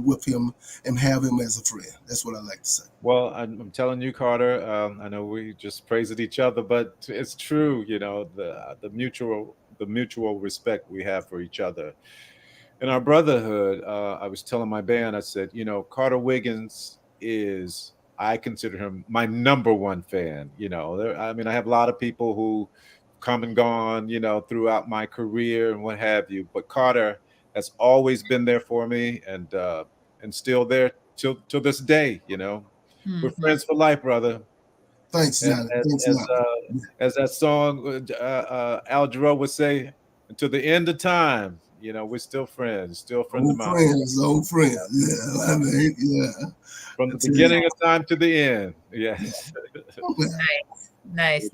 with him and have him as a friend. That's what I like to say. Well, I'm telling you, Carter. I know we just praised each other, but it's true. You know, the mutual respect we have for each other. In our brotherhood, I was telling my band, I said, Carter Wiggins I consider him my number one fan. I have a lot of people who come and gone, throughout my career and what have you. But Carter has always been there for me and still there till this day. We're friends for life, brother. Thanks, Johnny. As that song Al Jarreau would say, until the end of time. We're still friends, still friends of mine. Old friends. Yeah, I mean, yeah. From the beginning of time to the end. Yes. Nice.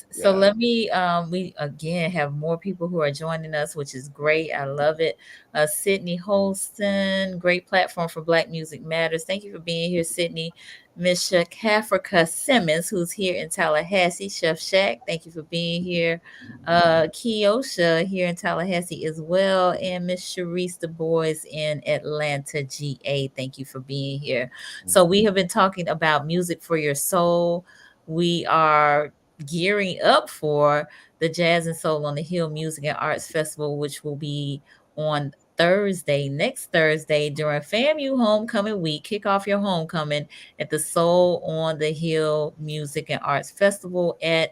So let me we again have more people who are joining us, which is great. I love it. Sydney Holston, great platform for Black Music Matters. Thank you for being here, Sydney. Miss Shakafrika Simmons, who's here in Tallahassee. Chef Shack, thank you for being here. Kiosha here in Tallahassee as well. And Miss Sharice Du Bois in Atlanta, GA. Thank you for being here. So we have been talking about music for your soul. We are gearing up for the Jazz and Soul on the Hill Music and Arts Festival, which will be on next Thursday during FAMU Homecoming Week. Kick off your homecoming at the Soul on the Hill Music and Arts Festival at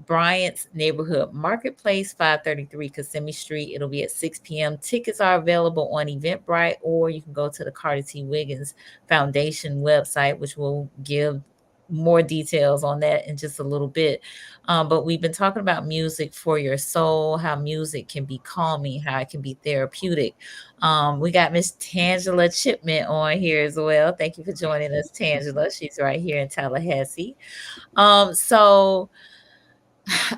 Bryant's Neighborhood Market Place, 533 Kissimmee Street. It'll be at 6 p.m. Tickets are available on Eventbrite, or you can go to the Carter T. Wiggins Foundation website, which will give more details on that in just a little bit. But we've been talking about music for your soul, how music can be calming, how it can be therapeutic. We got Miss Tangela Chipman on here as well. Thank you for joining us, Tangela. She's right here in Tallahassee. So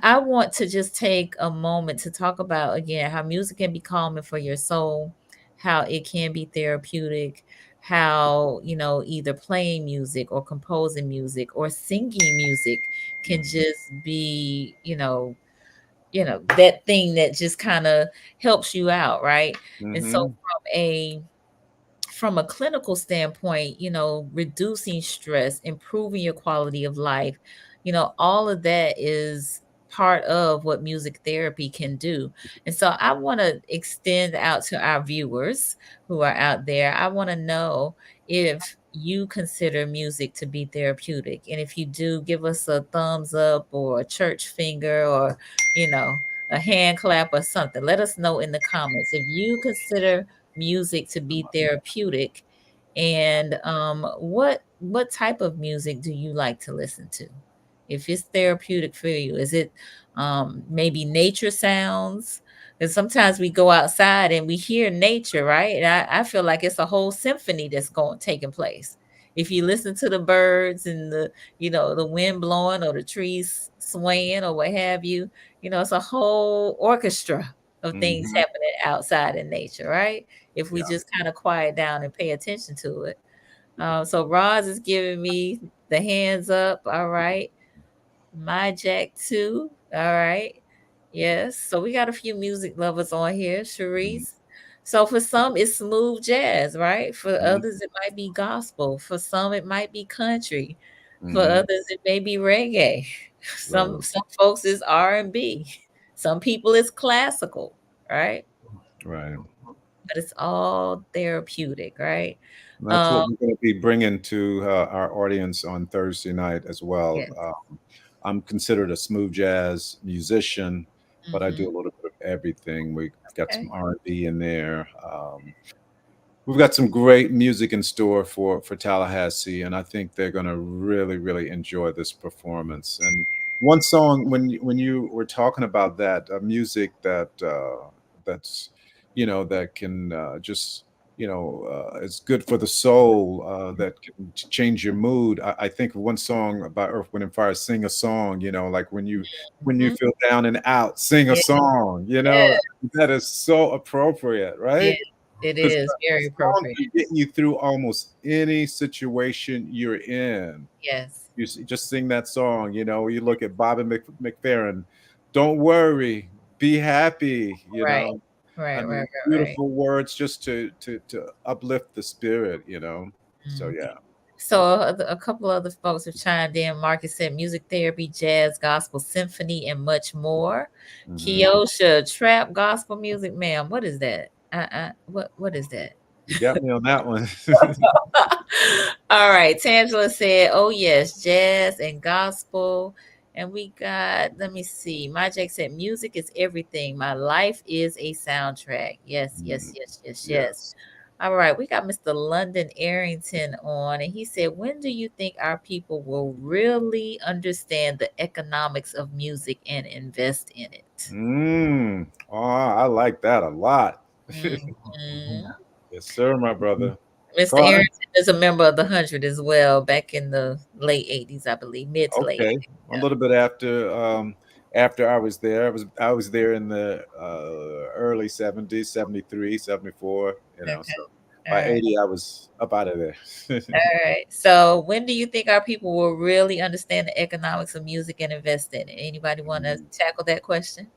I want to just take a moment to talk about, again, how music can be calming for your soul, how it can be therapeutic, how, either playing music or composing music or singing music can just be, that thing that just kind of helps you out, right? And so from a clinical standpoint, reducing stress, improving your quality of life, all of that is part of what music therapy can do. And so I want to extend out to our viewers who are out there. I want to know if you consider music to be therapeutic. And if you do, give us a thumbs up or a church finger or, a hand clap or something. Let us know in the comments if you consider music to be therapeutic, and what type of music do you like to listen to? If it's therapeutic for you, is it maybe nature sounds? Because sometimes we go outside and we hear nature, right? And I feel like it's a whole symphony that's taking place. if you listen to the birds and the wind blowing or the trees swaying or what have you, it's a whole orchestra of things Hmm. happening outside in nature, right? If we Yeah. just kind of quiet down and pay attention to it. So Roz is giving me the hands up. All right. My Jack too. All right. Yes. So we got a few music lovers on here, Sharice. So for some, it's smooth jazz, right? For Hmm. others, it might be gospel. For some, it might be country. For Hmm. others, it may be reggae. Some Right. some folks is R&B. Some people it's classical, right? Right. But it's all therapeutic, right? That's Um, what we're going to be bringing to our audience on Thursday night as well. yes. I'm considered a smooth jazz musician, but I do Hmm. a little bit of everything. We've got some Okay. R&B in there. We've got some great music in store for Tallahassee, and I think they're going to really, really enjoy this performance. And one song, when you were talking about that music that's that can just it's good for the soul, that can change your mood. I think of one song about Earth, Wind and Fire, "Sing a Song." Like when you Hmm. feel down and out, sing a Yeah. song. Yeah. That is so appropriate, Yeah. right? It Because is very song appropriate. can get you through almost any situation you're in. Yes. Just sing that song. You look at Bobby McFerrin. Don't worry, be happy. Right. Right. I Right. mean, Right. Right. beautiful words just to uplift the spirit. So Mm. yeah. So a couple other folks have chimed in. Marcus said music therapy, jazz, gospel, symphony, and much more. Hmm. Kiosha, trap, gospel music, ma'am. What is that? What is that? You got me on that one. All right. Tangela said, oh yes, jazz and gospel. And we got, let me see. My Jack said, music is everything. My life is a soundtrack. Yes, yes, Mm, yes, yes, yes. yes. All right, we got Mr. London Arrington on, and he said, when do you think our people will really understand the economics of music and invest in it? Oh, I like that a lot. Mhm. Yes, sir, my brother. Mr. Go on. Arrington is a member of the 100 as well, back in the late 80s, I believe, mid to late Okay, 80s. a Yeah. little bit after I was there. I was there in the early 70s, 73, 74. Okay. So All by right. 80, I was up out of there. All right. So when do you think our people will really understand the economics of music and invest in it? Anybody want to tackle that question?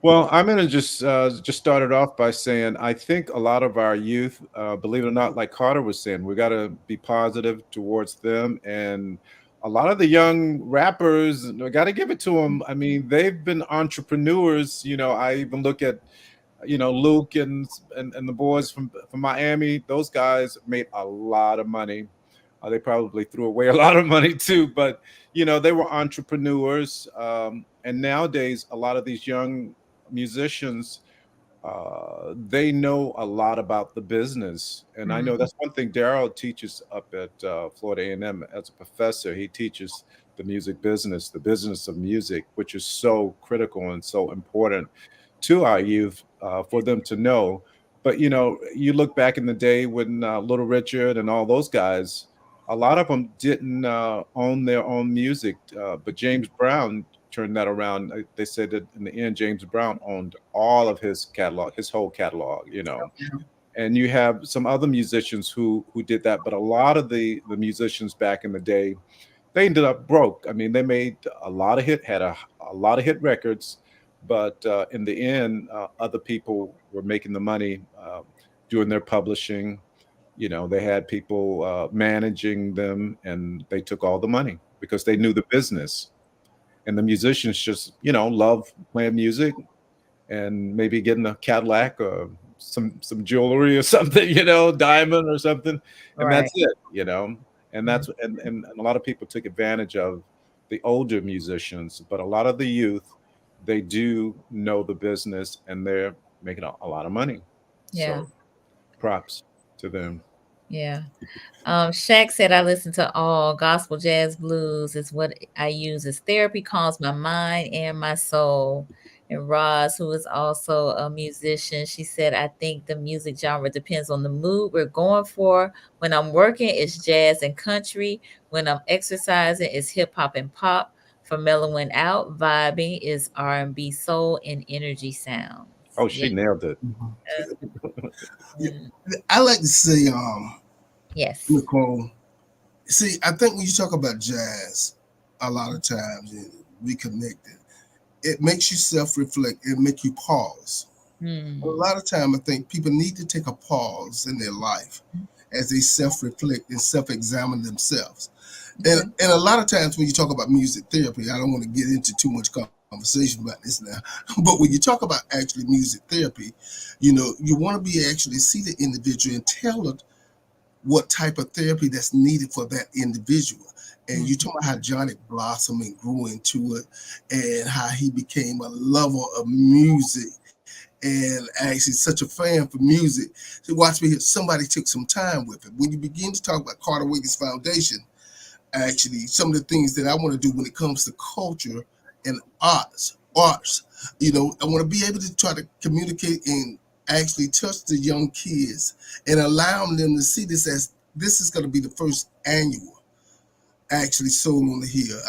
Well, I'm gonna just start it off by saying I think a lot of our youth, believe it or not, like Carter was saying, we got to be positive towards them, and a lot of the young rappers, we got to give it to them. I mean, they've been entrepreneurs. I even look at Luke and the boys from Miami. Those guys made a lot of money. They probably threw away a lot of money too, but they were entrepreneurs. And nowadays, a lot of these young musicians, they know a lot about the business, and I know Mhm. that's one thing Daryl teaches up at Florida A&M as a professor. He teaches the music business, the business of music, which is so critical and so important to our youth, for them to know. But you look back in the day when Little Richard and all those guys, a lot of them didn't own their own music, but James Brown turned that around. They said that in the end, James Brown owned all of his catalog, his whole catalog. And you have some other musicians who did that, but a lot of the musicians back in the day, they ended up broke. I mean, they made a lot of hit, had a lot of hit records, but in the end, other people were making the money, doing their publishing. They had people managing them, and they took all the money because they knew the business. And the musicians just, love playing music and maybe getting a Cadillac or some jewelry or something, diamond or something, and Right. that's it. And Mm. and a lot of people took advantage of the older musicians, but a lot of the youth, they do know the business and they're making a lot of money. Yeah. So props to them. Yeah. Shaq said, I listen to all gospel, jazz, blues is what I use as therapy, calms my mind and my soul. And Roz, who is also a musician, she said, I think the music genre depends on the mood we're going for. When I'm working, it's jazz and country. When I'm exercising, it's hip hop and pop. For mellowing out, vibing is R&B, soul, and energy sounds. Oh, Yeah. she nailed it. Yeah, Mm, I like to say, yes. Nicole. See, I think when you talk about jazz, a lot of times and reconnected, it makes you self-reflect. It makes you pause. A Mm. lot of time, I think people need to take a pause in their life as they self-reflect and self-examine themselves. Okay. And a lot of times when you talk about music therapy, I don't want to get into too much conversation about this now, but when you talk about actually music therapy, you want to be actually see the individual and tell it what type of therapy that's needed for that individual. And you Mm. talk about how Johnny blossomed and grew into it and how he became a lover of music and actually such a fan for music. So watch me here. Somebody took some time with it. When you begin to talk about Carter Wiggins Foundation, actually some of the things that I want to do when it comes to culture and arts. I want to be able to try to communicate and actually touch the young kids and allowing them to see this as this is going to be the first annual actually sold on the hill.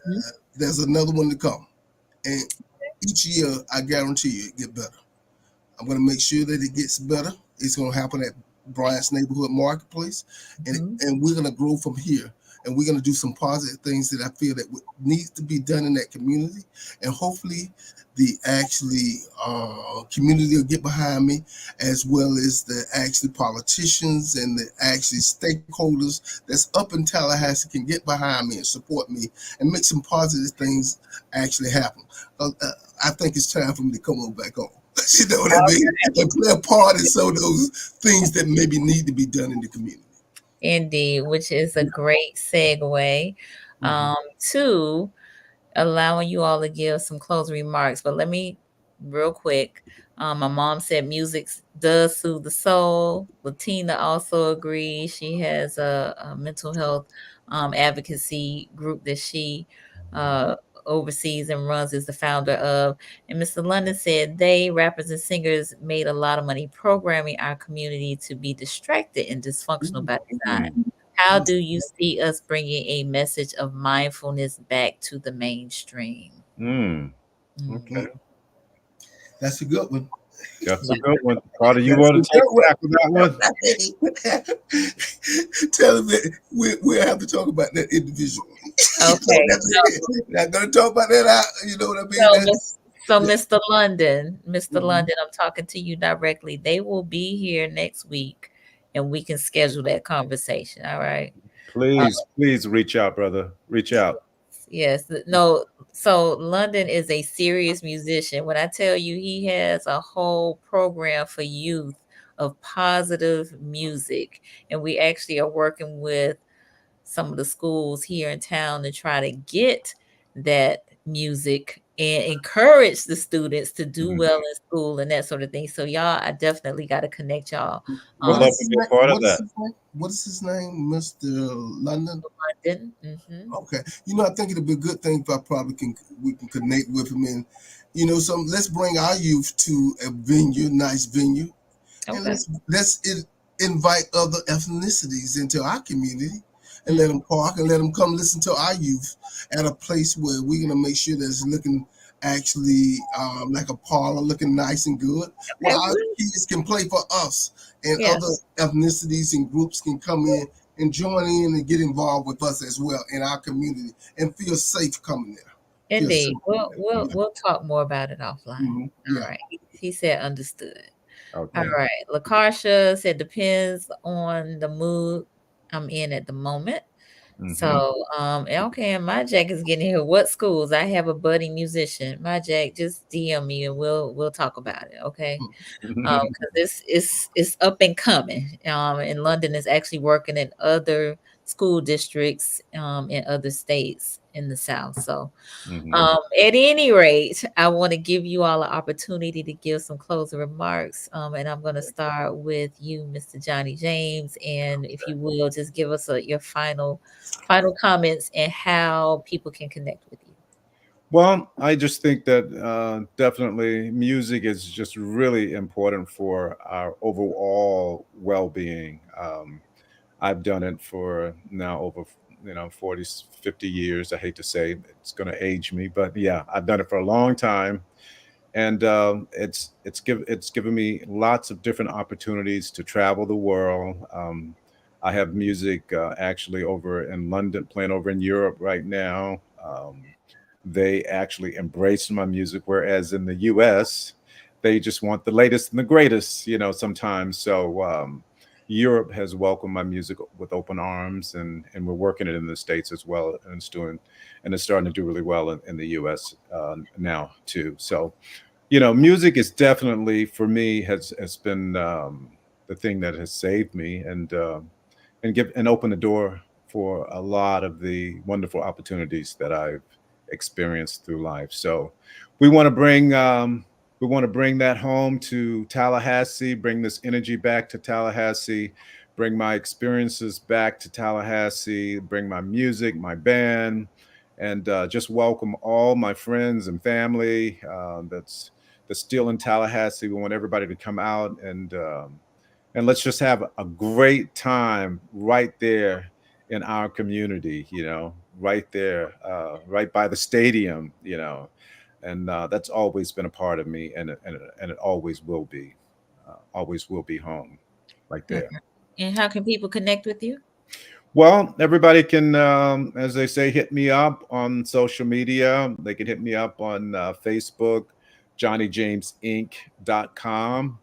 Mhm. There's another one to come, and each year I guarantee you it get better. I'm going to make sure that it gets better. It's going to happen at Bryant's Neighborhood Market Place, and Mhm. we're going to grow from here. And we're going to do some positive things that I feel that needs to be done in that community, and hopefully, the actually community will get behind me, as well as the actually politicians and the actually stakeholders that's up in Tallahassee can get behind me and support me and make some positive things actually happen. I think it's time for me to come on back home. You know what I mean? And play a part in some of those things that maybe need to be done in the community. Indeed, which is a great segue Mm-hmm. to allowing you all to give some closing remarks. But let me, real quick, my mom said music does soothe the soul. Latina also agrees. She has a mental health advocacy group that she uh, oversees and runs, is the founder of. And Mr. London said they, rappers and singers, made a lot of money programming our community to be distracted and dysfunctional by design. Mm, How do you see us bringing a message of mindfulness back to the mainstream? mm. Mm, Okay, Mm, that's a good one. that's a yeah. good one. Carter, you That's want a to take good one. tackle that one? Tell them that we'll have to talk about that individually. Okay. Not gonna talk about that out. You know what I mean? So, That's yeah. Mr. Mhm. London, I'm talking to you directly. They will be here next week, and we can schedule that conversation. All right. Uh, Please, please reach out, brother. Reach out. Yes, no. So London is a serious musician. When I tell you he has a whole program for youth of positive music, and we actually are working with some of the schools here in town to try to get that music and encourage the students to do Mhm. well in school and that sort of thing. So y'all, I definitely got to connect y'all. Would What Um, love is to his be a name? part of What is that. his name? What is his name, Mr. London? London. Hmm. Okay. I think it'd be a good thing if I probably can we can connect with him and some let's bring our youth to a venue, nice venue, and Okay. let's invite other ethnicities into our community and let Mm, them park and let them come listen to our youth at a place where we're gonna make sure that it's looking actually like a parlor, looking nice and good, where okay. our Well, kids can play for us and yeah. other ethnicities and groups can come in and join in and get involved with us as well in our community and feel safe coming there. Feel Indeed. safe coming We'll there. we'll Yeah. we'll talk more about it offline. Yeah. All right. He said understood. All Okay. right. LaCarsha said depends on the mood I'm in at the moment. Hmm. So, okay, and my Jack is getting here. What schools? I have a budding musician. My Jack, just DM me and we'll talk about it. Okay. Because it's up and coming. And London is actually working in other school districts in other states in the South. So Hmm. at any rate, I want to give you all an opportunity to give some closing remarks. And I'm going to start with you, Mr. Johnny James. And if you will, just give us your final comments and how people can connect with you. Well, I just think that definitely music is just really important for our overall well-being. I've done it for now over 40, 50 years. I hate to say it's going to age me, but yeah, I've done it for a long time, and it's given me lots of different opportunities to travel the world. I have music actually over in London, playing over in Europe right now. They actually embrace my music, whereas in the U.S. they just want the latest and the greatest, sometimes. So Europe has welcomed my music with open arms, and we're working it in the States as well, and it's starting to do really well in the U.S. Now too. So music is definitely for me has been the thing that has saved me and open the door for a lot of the wonderful opportunities that I've experienced through life. So we want to bring that home to Tallahassee, bring this energy back to Tallahassee, bring my experiences back to Tallahassee, bring my music, my band, and just welcome all my friends and family that's still in Tallahassee. We want everybody to come out and let's just have a great time right there in our community, right there, right by the stadium, and that's always been a part of me, and it always will be home, right there. Okay. And how can people connect with you? Well, everybody can, as they say, hit me up on social media. They can hit me up on Facebook, JohnnyJamesInc.com.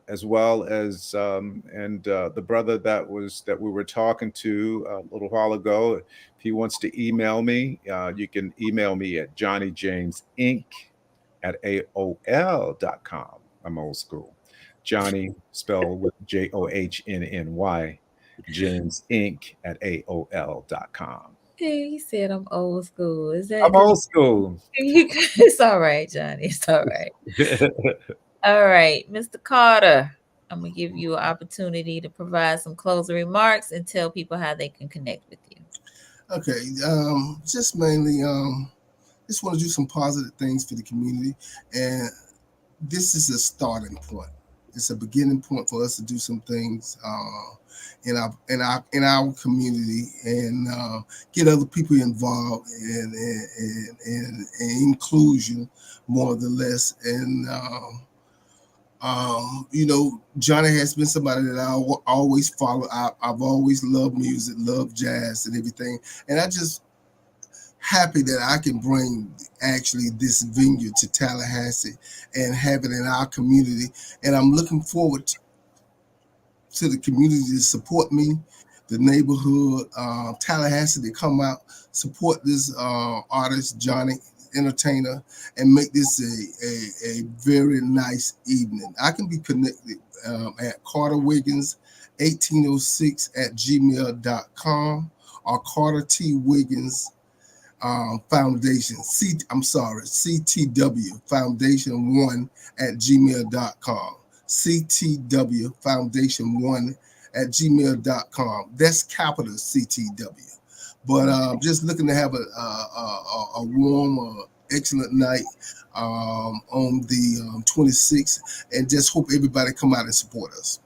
As well as the brother that we were talking to a little while ago. If he wants to email me, you can email me at johnnyjamesinc@aol.com. I'm old school. Johnny spelled with JOHNNY, James Inc. @aol.com. Hey, he said I'm old school. Is that I'm old school. It's all right, Johnny. It's all right. All right, Mr. Carter, I'm going to give you an opportunity to provide some closing remarks and tell people how they can connect with you. Okay, just mainly just want to do some positive things for the community, and this is a starting point. It's a beginning point for us to do some things in our community, and get other people involved in inclusion more or less. And Johnny has been somebody that I always follow. I've always loved music, loved jazz and everything, and I just happy that I can bring actually this venue to Tallahassee and have it in our community. And I'm looking forward to the community to support me, the neighborhood, Tallahassee, to come out, support this artist, Johnny, entertainer, and make this a very nice evening. I can be connected at Carter Wiggins 1806 @gmail.com or Carter T. Wiggins Foundation, CTW Foundation 1 @gmail.com. CTW Foundation 1 @gmail.com. That's capital CTW. But just looking to have a warm, excellent night on the 26th, and just hope everybody come out and support us.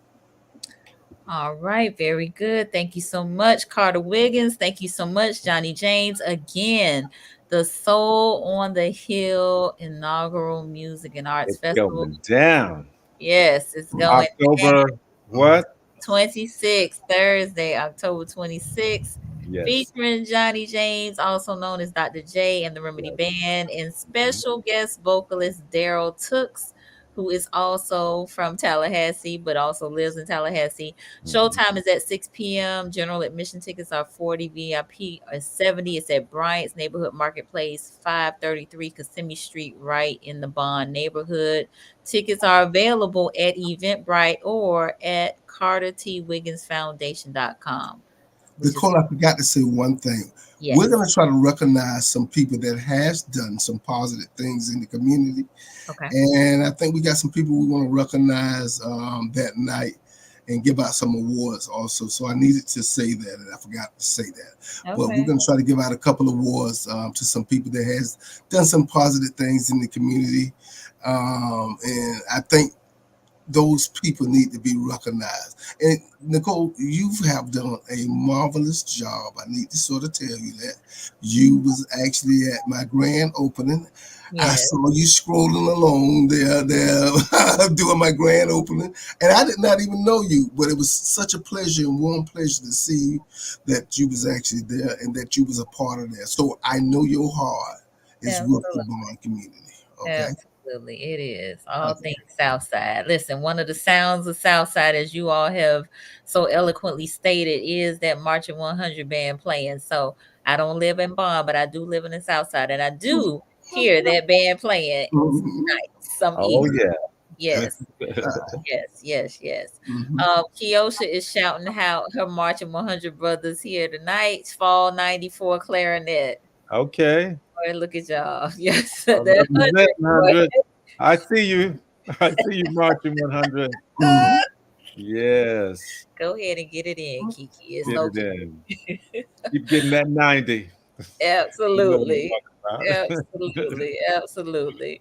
All right, very good. Thank you so much, Carter Wiggins. Thank you so much, Johnny James. Again, the Soul on the Hill inaugural music and arts It's festival. going down. Yes, it's going October down. what? 26th, Thursday, October 26th. Yes. Featuring Johnny James, also known as Dr. J and the Remedy Band, and special guest vocalist Daryl Tooks, who is also from Tallahassee, but also lives in Tallahassee. Showtime is at 6 p.m. General admission tickets are 40, VIP are 70. It's at Bryants Neighborhood Market Place, 533 Kissimmee Street, right in the Bond neighborhood. Tickets are available at Eventbrite or at CarterTWigginsFoundation.com. Nicole, I forgot to say one thing. Yes. We're going to try to recognize some people that has done some positive things in the community. Okay. And I think we got some people we want to recognize that night. and give out some awards also. So I needed to say that, and I forgot to say that. But we're Okay. going to try to give out a couple of awards to some people that has done some positive things in the community. And I think those people need to be recognized. And Nicole, you have done a marvelous job. I need to sort of tell you that you was actually at my grand opening. I Yes. saw you scrolling along there doing my grand opening, and I did not even know you, but it was such a pleasure and warm pleasure to see that you was actually there and that you was a part of that. So I know your heart is with the Absolutely. Bond community. Okay. Absolutely. It is. All Okay. things Southside. Listen, one of the sounds of Southside, as you all have so eloquently stated, is that Marching 100 band playing. So I don't live in Bond, but I do live in the Southside, and I do hear that band playing some Mhm. nights, some Oh evenings. yeah. Yes. Yes. Mhm. Kiosha is shouting how her Marching 100 brothers here tonight. Fall 94 clarinet. Okay. Boy, look at y'all. Yes, I that 100 represent boy. 100. I see you. I see you marching 100. Mhm. Yes. Go ahead and get it in, Kiki. It's Get it okay. in. Keep getting that 90. You know Absolutely. what I'm talking about. Absolutely.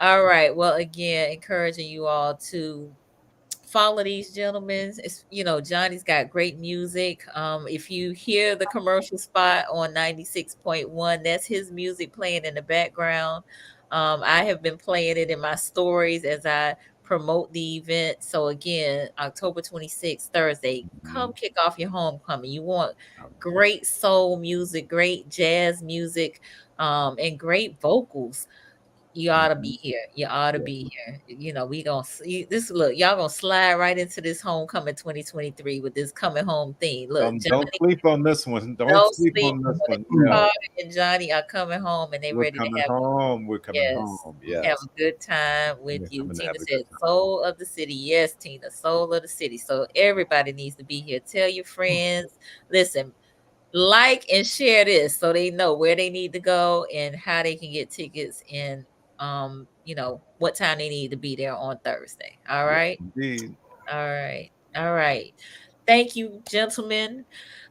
All right. Well, again, encouraging you all to follow these gentlemen. It's, Johnny's got great music. If you hear the commercial spot on 96.1, that's his music playing in the background. I have been playing it in my stories as I promote the event. So again, October 26th, Thursday, come Mhm. kick off your homecoming. You want great soul music, great jazz music, and great vocals. You ought to Mhm. be here. You ought to Yeah. be here. We gonna see this. Look, y'all gonna slide right into this homecoming 2023 with this coming home theme. Look, Don't Johnny, sleep on this one. Don't don't sleep sleep on on this it. one. Yeah. Mhm. Carter and Johnny are coming home and they We're ready to coming have home. We're coming yes, home. have Yes. a good time with We're you. coming to Tina have a good said, time. "Soul of the city." Yes, Tina, soul of the city. So everybody needs to be here. Tell your friends. Listen, like and share this so they know where they need to go and how they can get tickets and what time they need to be there on Thursday. All Yes, right. indeed. All right. Thank you, gentlemen.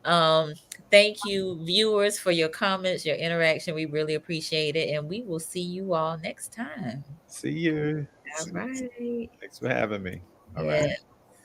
Um, thank you, viewers, for your comments, your interaction. We really appreciate it. And we will see you all next time. See you. All right. Thanks for having me. All right. Yeah.